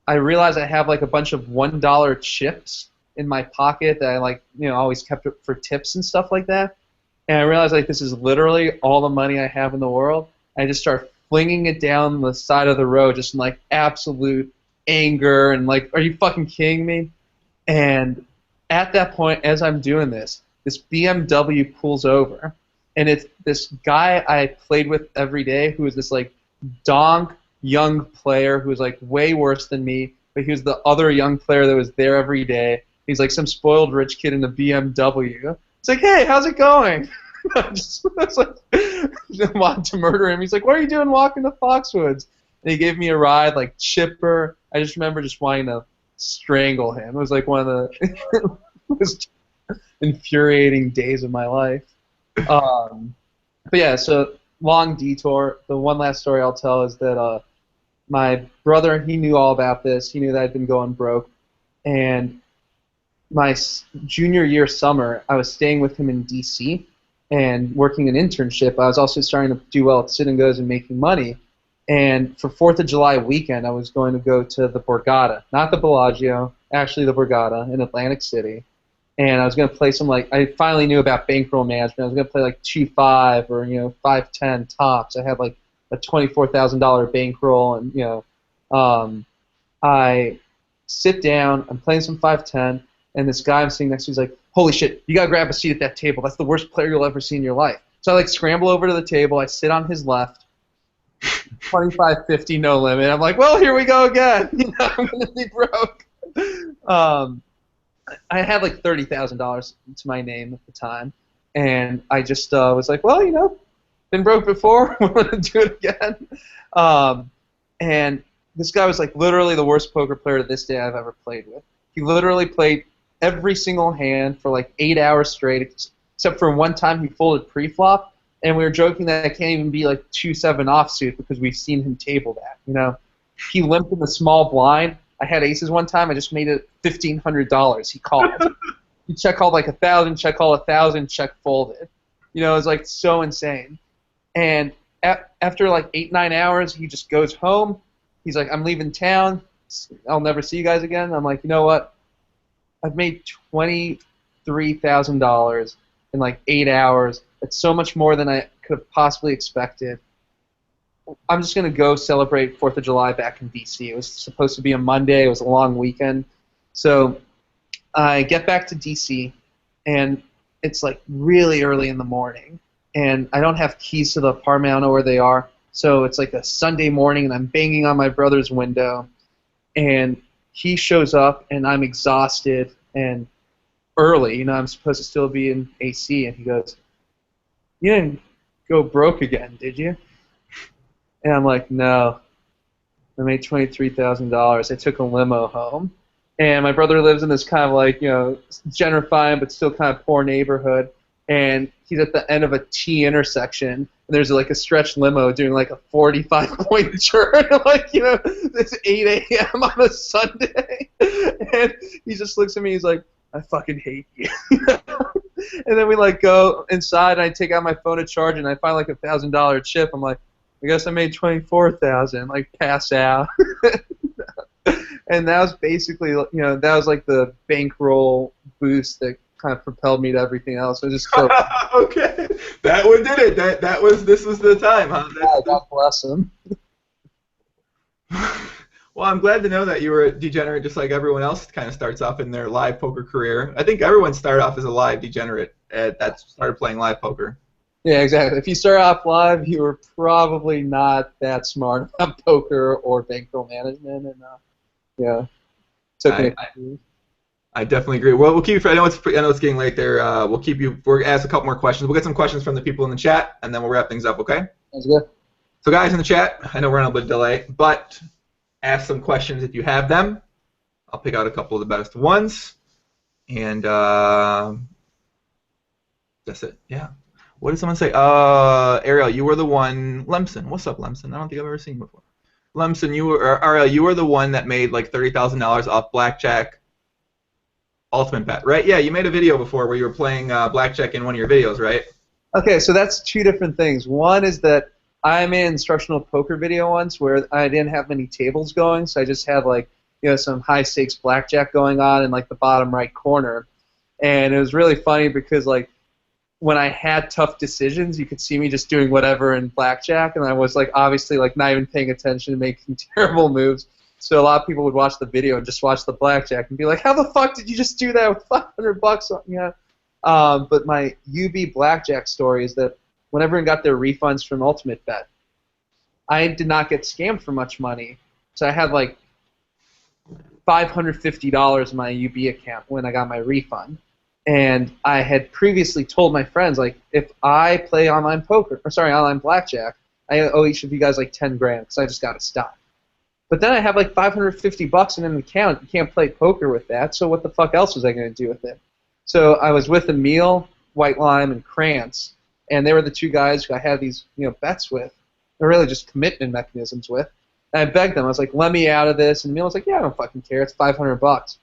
I realize I have like a bunch of $1 chips in my pocket that I like, always kept it for tips and stuff like that. And I realize like this is literally all the money I have in the world. I just start flinging it down the side of the road just in like absolute anger and like, are you fucking kidding me? And at that point, as I'm doing this BMW pulls over, and it's this guy I played with every day who was this like donk young player who was like way worse than me, but he was the other young player that was there every day. He's like some spoiled rich kid in a BMW. It's like, hey, how's it going? I was like, I wanted to murder him. He's like, what are you doing walking to Foxwoods? And he gave me a ride, like chipper. I just remember just wanting to strangle him. It was like one of the most infuriating days of my life. But yeah, so long detour. The one last story I'll tell is that my brother, he knew all about this. He knew that I'd been going broke. And my junior year summer, I was staying with him in D.C. and working an internship. I was also starting to do well at Sit and Goes and making money. And for 4th of July weekend, I was going to go to the Borgata, not the Bellagio, actually the Borgata in Atlantic City. And I was going to play some, like, I finally knew about bankroll management. I was going to play like 2-5 or, 5-10 tops. I had like a $24,000 bankroll, and, I sit down, I'm playing some 5-10, and this guy I'm sitting next to, he's like, holy shit, you got to grab a seat at that table. That's the worst player you'll ever see in your life. So I like scramble over to the table. I sit on his left, 25-50 no limit. I'm like, well, here we go again. I'm going to be broke. I had like $30,000 to my name at the time, and I just was like, well, been broke before. We're going to do it again. And this guy was like literally the worst poker player to this day I've ever played with. He literally played every single hand for like 8 hours straight, except for one time he folded pre-flop, and we were joking that I can't even be like 2-7 offsuit because we've seen him table that. He limped in the small blind. I had aces one time. I just made it $1,500. He called. He check called like 1,000, check called 1,000, check folded. It was like so insane. And after like 8-9 hours, he just goes home. He's like, I'm leaving town. I'll never see you guys again. I'm like, you know what? I've made $23,000 in like 8 hours. It's so much more than I could have possibly expected. I'm just going to go celebrate 4th of July back in D.C. It was supposed to be a Monday. It was a long weekend. So I get back to DC, and it's like really early in the morning, and I don't have keys to the apartment. I don't know where they are. So it's like a Sunday morning, and I'm banging on my brother's window, and he shows up, and I'm exhausted and early. You know, I'm supposed to still be in AC, and he goes, "You didn't go broke again, did you?" And I'm like, "No, I made $23,000. I took a limo home." And my brother lives in this kind of like, gentrifying but still kind of poor neighborhood. And he's at the end of a T intersection. And there's like a stretched limo doing like a 45-point turn. Like, it's 8 a.m. on a Sunday. And he just looks at me. He's like, "I fucking hate you." And then we like go inside, and I take out my phone to charge, and I find like $1,000 chip. I'm like, I guess I made 24,000. Like, pass out. And that was basically, that was like the bankroll boost that kind of propelled me to everything else. I just felt, Okay, that one did it. This was the time, huh? yeah, God bless him. Well, I'm glad to know that you were a degenerate just like everyone else kind of starts off in their live poker career. I think everyone started off as a live degenerate that started playing live poker. Yeah, exactly. If you start off live, you were probably not that smart about poker or bankroll management, and yeah, took me. I definitely agree. Well, we'll keep you. I know it's getting late there. We'll keep you. We're gonna ask a couple more questions. We'll get some questions from the people in the chat, and then we'll wrap things up. Okay? Sounds good. So, guys in the chat, I know we're on a bit of delay, but ask some questions if you have them. I'll pick out a couple of the best ones, and that's it. Yeah. What did someone say? Ariel, you were the one. Lemson, what's up, Lemson? I don't think I've ever seen you before. Lemson, Ariel, you were the one that made like $30,000 off blackjack ultimate bet, right? Yeah, you made a video before where you were playing blackjack in one of your videos, right? Okay, so that's two different things. One is that I made an instructional poker video once where I didn't have many tables going, so I just had like some high stakes blackjack going on in like the bottom right corner, and it was really funny because like when I had tough decisions, you could see me just doing whatever in blackjack, and I was like obviously like not even paying attention and making terrible moves. So a lot of people would watch the video and just watch the blackjack and be like, "How the fuck did you just do that with $500?" But my UB blackjack story is that when everyone got their refunds from Ultimate Bet, I did not get scammed for much money. So I had like $550 in my UB account when I got my refund. And I had previously told my friends, like, if I play online blackjack, I owe each of you guys like 10 grand because I just got to stop. But then I have like $550 in an account. You can't play poker with that, so what the fuck else was I going to do with it? So I was with Emil, White Lime, and Krantz, and they were the two guys who I had these bets with. They're really just commitment mechanisms with. And I begged them. I was like, "Let me out of this." And Emil was like, "Yeah, I don't fucking care. It's $500."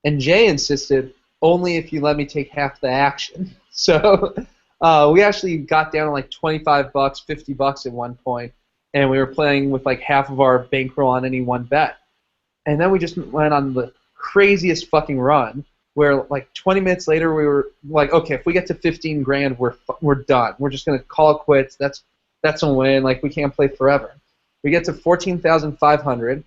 And Jay insisted, "Only if you let me take half the action." So we actually got down to like $25, $50 at one point, and we were playing with like half of our bankroll on any one bet. And then we just went on the craziest fucking run where like 20 minutes later we were like, okay, if we get to 15 grand, we're done. We're just gonna call it quits. That's a win. Like we can't play forever. We get to 14,500.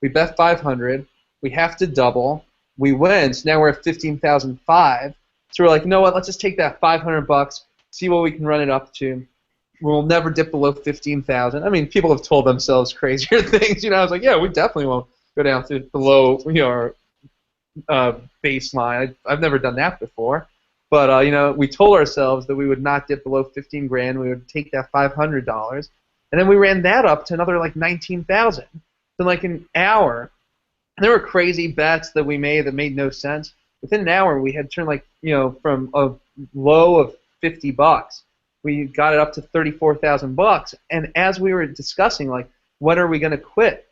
We bet 500. We have to double. We win, so now we're at 15,005. So we're like, you know what? Let's just take that $500, see what we can run it up to. We'll never dip below 15,000. I mean, people have told themselves crazier things. I was like, yeah, we definitely won't go down to below our baseline. I've never done that before, but we told ourselves that we would not dip below 15 grand. We would take that $500, and then we ran that up to another like 19,000 in like an hour. And there were crazy bets that we made that made no sense. Within an hour, we had turned from a low of $50, we got it up to $34,000. And as we were discussing, like, when are we going to quit?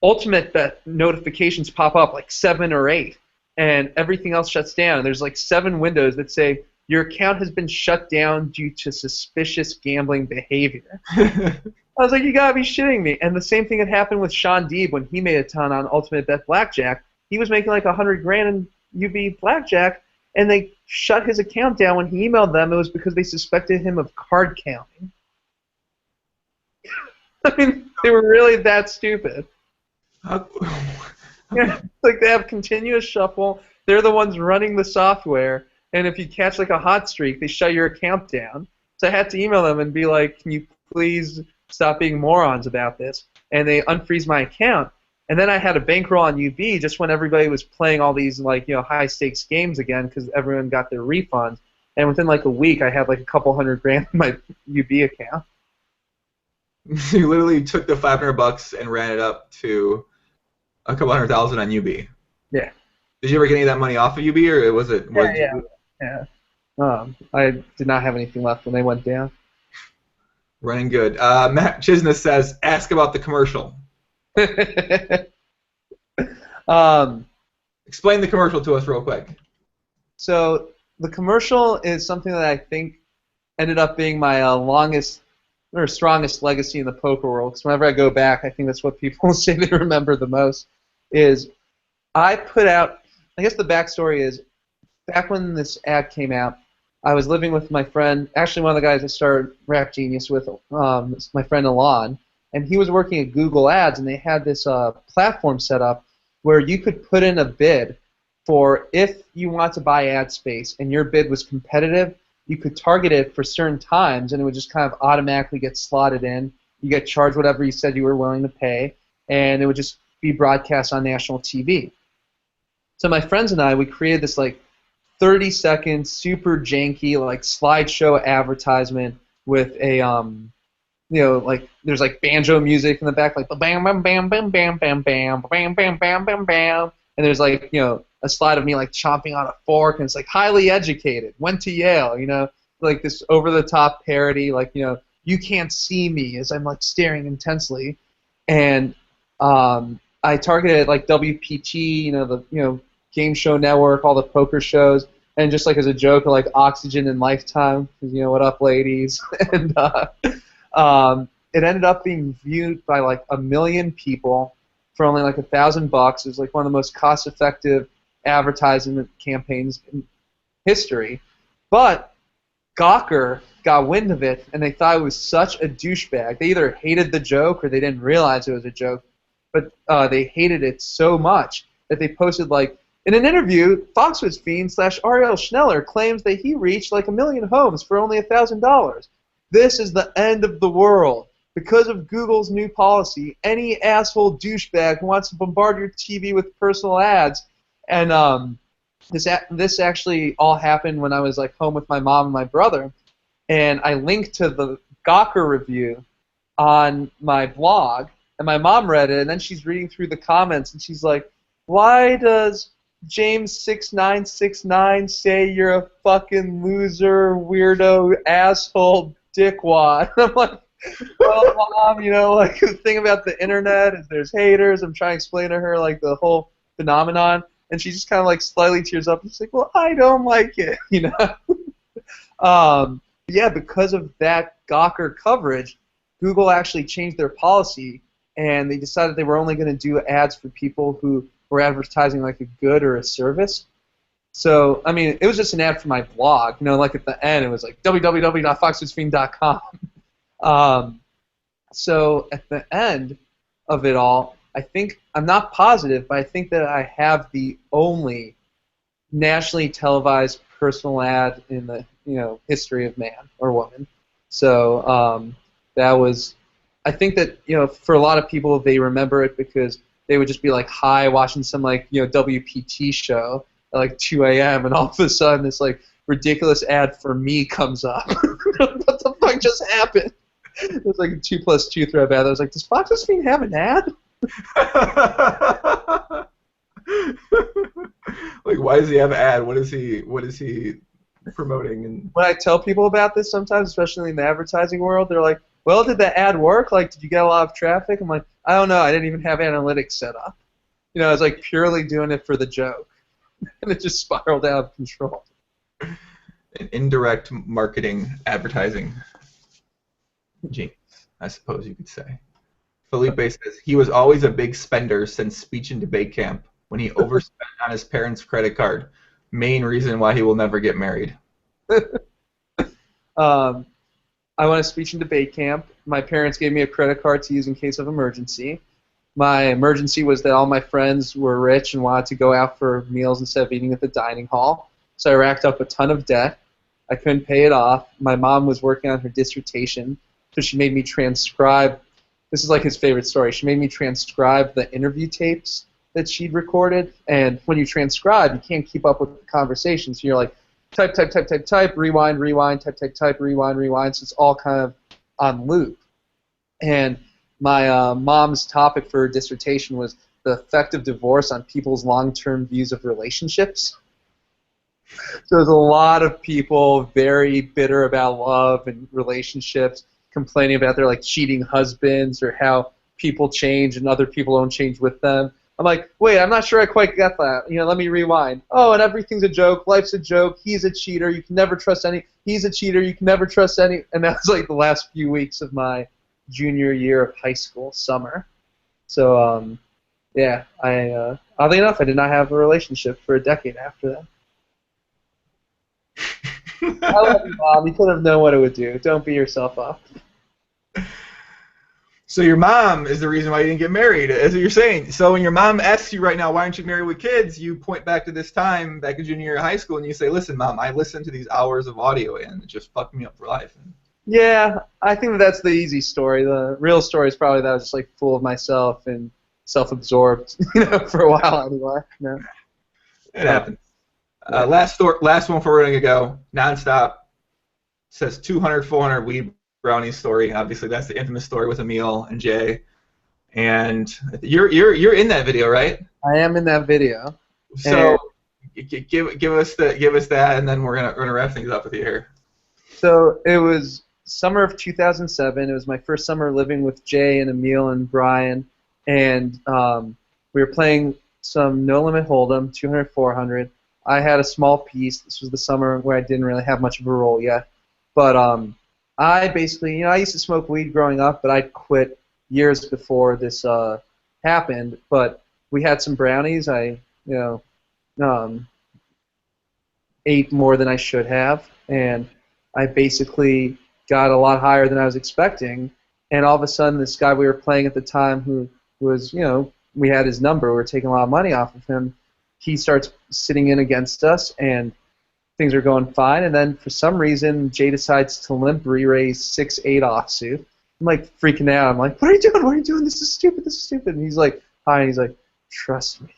Ultimate Bet notifications pop up like 7 or 8, and everything else shuts down. And there's like 7 windows that say your account has been shut down due to suspicious gambling behavior. I was like, you gotta be shitting me. And the same thing had happened with Sean Deeb when he made a ton on Ultimate Bet Blackjack. He was making like 100 grand in UB Blackjack, and they shut his account down when he emailed them. It was because they suspected him of card counting. I mean, they were really that stupid. How Yeah, like they have continuous shuffle. They're the ones running the software, and if you catch like a hot streak, they shut your account down. So I had to email them and be like, "Can you please stop being morons about this?" And they unfreeze my account. And then I had a bankroll on UB just when everybody was playing all these like high stakes games again because everyone got their refunds. And within like a week, I had like a couple $100,000 in my UB account. You literally took the $500 and ran it up to a couple 100,000 on UB. Yeah. Did you ever get any of that money off of UB, or was it? Yeah. I did not have anything left when they went down. Running good. Matt Chisness says, ask about the commercial. Explain the commercial to us real quick. So the commercial is something that I think ended up being my longest or strongest legacy in the poker world. Because whenever I go back, I think that's what people say they remember the most. Is I put out, I guess the backstory is, back when this ad came out, I was living with my friend, actually one of the guys I started Rap Genius with, my friend Alon, and he was working at Google Ads, and they had this platform set up where you could put in a bid for if you want to buy ad space and your bid was competitive, you could target it for certain times, and it would just kind of automatically get slotted in. You get charged whatever you said you were willing to pay, and it would just be broadcast on national TV. So my friends and I, we created this like 30-second, super janky, like slideshow advertisement with a like there's like banjo music in the back, like bam bam bam bam bam bam bam bam bam bam bam bam, and there's like a slide of me like chomping on a fork, and it's like highly educated, went to Yale, like this over-the-top parody, like you can't see me as I'm like staring intensely, and I targeted like WPT, the Game Show Network, all the poker shows, and just like as a joke, like Oxygen and Lifetime, because what up, ladies, and it ended up being viewed by like 1 million people for only like $1,000. It was like one of the most cost-effective advertisement campaigns in history, but Gawker got wind of it, and they thought it was such a douchebag. They either hated the joke or they didn't realize it was a joke, but they hated it so much that they posted like, in an interview, FoxwoodsFiend / Ariel Schneller claims that he reached like 1 million homes for only $1,000. This is the end of the world. Because of Google's new policy, any asshole douchebag who wants to bombard your TV with personal ads, and this actually all happened when I was like home with my mom and my brother, and I linked to the Gawker review on my blog, and my mom read it, and then she's reading through the comments, and she's like, why does James6969 say you're a fucking loser, weirdo, asshole, dickwad? And I'm like, well, Mom, like the thing about the internet is there's haters. I'm trying to explain to her like the whole phenomenon, and she just kind of like slightly tears up and she's like, well, I don't like it, Yeah, because of that Gawker coverage, Google actually changed their policy, and they decided they were only going to do ads for people who were advertising like a good or a service. So, I mean, it was just an ad for my blog. Like at the end, it was like www.foxwoodsfiend.com. So at the end of it all, I think, I'm not positive, but I think that I have the only nationally televised personal ad in the history of man or woman. So that was, I think that for a lot of people they remember it because they would just be like high watching some like WPT show at like 2 a.m. and all of a sudden this like ridiculous ad for me comes up. What the fuck just happened? It was like a 2+2 thread ad. I was like, does FoxwoodsFiend have an ad? Like, why does he have an ad? What is he promoting? And when I tell people about this sometimes, especially in the advertising world, they're like, well, did the ad work? Like, did you get a lot of traffic? I'm like, I don't know. I didn't even have analytics set up. I was like purely doing it for the joke. And it just spiraled out of control. An indirect marketing advertising genius, I suppose you could say. Felipe says he was always a big spender since speech and debate camp when he overspent on his parents' credit card. Main reason why he will never get married. I went to speech and debate camp. My parents gave me a credit card to use in case of emergency. my emergency was that all my friends were rich and wanted to go out for meals instead of eating at the dining hall. So I racked up a ton of debt. I couldn't pay it off. My mom was working on her dissertation, so she made me transcribe. This is like his favorite story. She made me transcribe the interview tapes that she'd recorded. And when you transcribe, you can't keep up with the conversation. So you're like, type, type, type, type, type, rewind, rewind, type, type, type, rewind, rewind. So it's all kind of on loop. And my mom's topic for her dissertation was the effect of divorce on people's long-term views of relationships. So there's a lot of people very bitter about love and relationships, complaining about their like cheating husbands or how people change and other people don't change with them. I'm like, wait, I'm not sure I quite get that. Let me rewind. Oh, and everything's a joke. Life's a joke. He's a cheater. You can never trust any. He's a cheater. You can never trust any. And that was like the last few weeks of my junior year of high school, summer. So, yeah, oddly enough, I did not have a relationship for a decade after that. I love you, Mom. You couldn't have known what it would do. Don't beat yourself up. So your mom is the reason why you didn't get married, as you're saying. So when your mom asks you right now, why aren't you married with kids, you point back to this time back in junior year of high school and you say, listen, Mom, I listened to these hours of audio and it just fucked me up for life. Yeah, I think that's the easy story. The real story is probably that I was just like full of myself and self-absorbed, for a while anyway. No. It happens. Last one before we're gonna go. Nonstop says 200, 400 weed brownies story. Obviously, that's the infamous story with Emil and Jay. And you're in that video, right? I am in that video. So give us that, and then we're gonna wrap things up with you here. So it was summer of 2007. It was my first summer living with Jay and Emil and Brian, and we were playing some No Limit Hold'em, 200, 400. I had a small piece. This was the summer where I didn't really have much of a role yet. But I basically, I used to smoke weed growing up, but I quit years before this happened. But we had some brownies. I, ate more than I should have, and I basically got a lot higher than I was expecting. And all of a sudden, this guy we were playing at the time, who was, we had his number. We were taking a lot of money off of him. He starts sitting in against us, and things are going fine. And then for some reason, Jay decides to limp re-raise 6-8 offsuit. I'm like freaking out. I'm like, what are you doing? What are you doing? This is stupid. This is stupid. And he's like, hi. And he's like, trust me.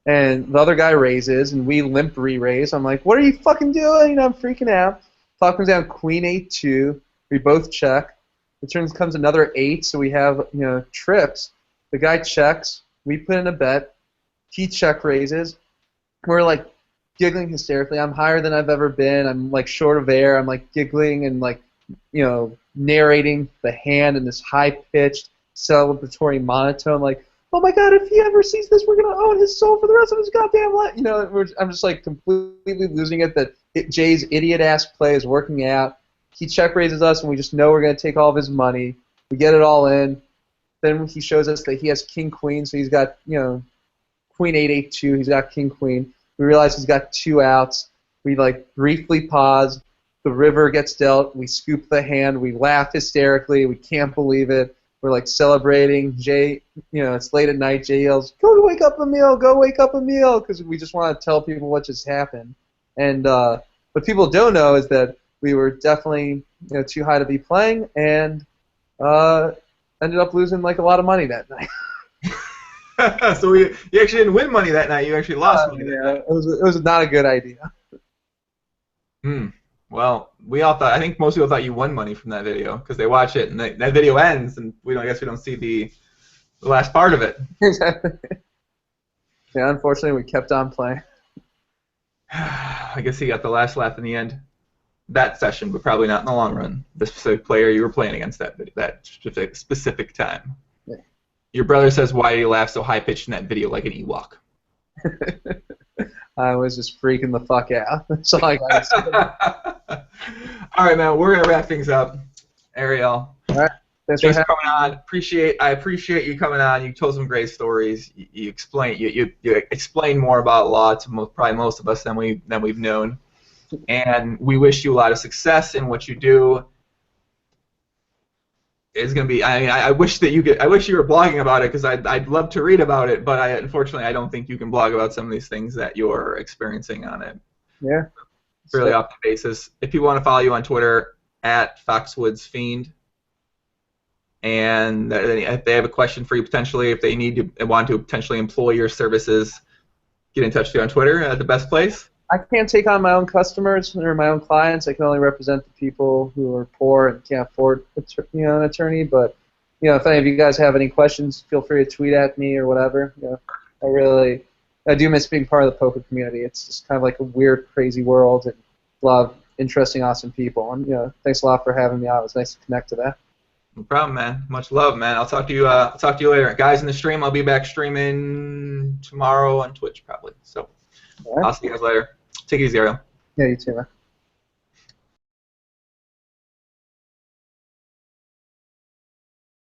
And the other guy raises, and we limp re-raise. I'm like, what are you fucking doing? I'm freaking out. Flop comes down Queen 8-2. We both check. It comes another 8, so we have trips. The guy checks. We put in a bet. He check raises. We're like giggling hysterically. I'm higher than I've ever been. I'm like short of air. I'm like giggling and like narrating the hand in this high-pitched celebratory monotone. Like, oh my God, if he ever sees this, we're gonna own his soul for the rest of his goddamn life. I'm just like completely losing it that Jay's idiot-ass play is working out. He check raises us, and we just know we're gonna take all of his money. We get it all in. Then he shows us that he has King Queen, so he's got Queen 8-8-2. He's got King Queen. We realize he's got 2 outs. We like briefly pause. The river gets dealt. We scoop the hand. We laugh hysterically. We can't believe it. We're like celebrating. Jay, it's late at night. Jay yells, "Go wake up Emil! Go wake up Emil!" Because we just want to tell people what just happened. And what people don't know is that we were definitely too high to be playing, and ended up losing like a lot of money that night. So you actually didn't win money that night. You actually lost money. Yeah, it was not a good idea. Well, I think most people thought you won money from that video because they watch it and that video ends, and I guess we don't see the last part of it. Exactly. Yeah, unfortunately, we kept on playing. I guess he got the last laugh in the end. That session, but probably not in the long run. The specific player you were playing against that specific time. Yeah. Your brother says, why do you laugh so high-pitched in that video like an Ewok? I was just freaking the fuck out. That's all I got to say. All right, man. We're going to wrap things up. Ariel. All right. Thanks for coming on. I appreciate you coming on. You told some great stories. You explained more about law to probably most of us than we've known. And we wish you a lot of success in what you do. is going to be. I wish that you could. I wish you were blogging about it because I'd love to read about it, but unfortunately I don't think you can blog about some of these things that you're experiencing on it. Yeah. Fairly often basis. If people want to follow you on Twitter at FoxwoodsFiend, and if they have a question for you potentially, if they want to potentially employ your services, get in touch with you on Twitter. The best place. I can't take on my own customers or my own clients. I can only represent the people who are poor and can't afford an attorney. But if any of you guys have any questions, feel free to tweet at me or whatever. I do miss being part of the poker community. It's just kind of like a weird, crazy world, and a lot of interesting, awesome people. And thanks a lot for having me out. It was nice to connect to that. No problem, man. Much love, man. I'll talk to you. I'll talk to you later, guys. In the stream, I'll be back streaming tomorrow on Twitch probably. So. Right. I'll see you guys later. Take it easy, Ariel. Yeah, you too, man.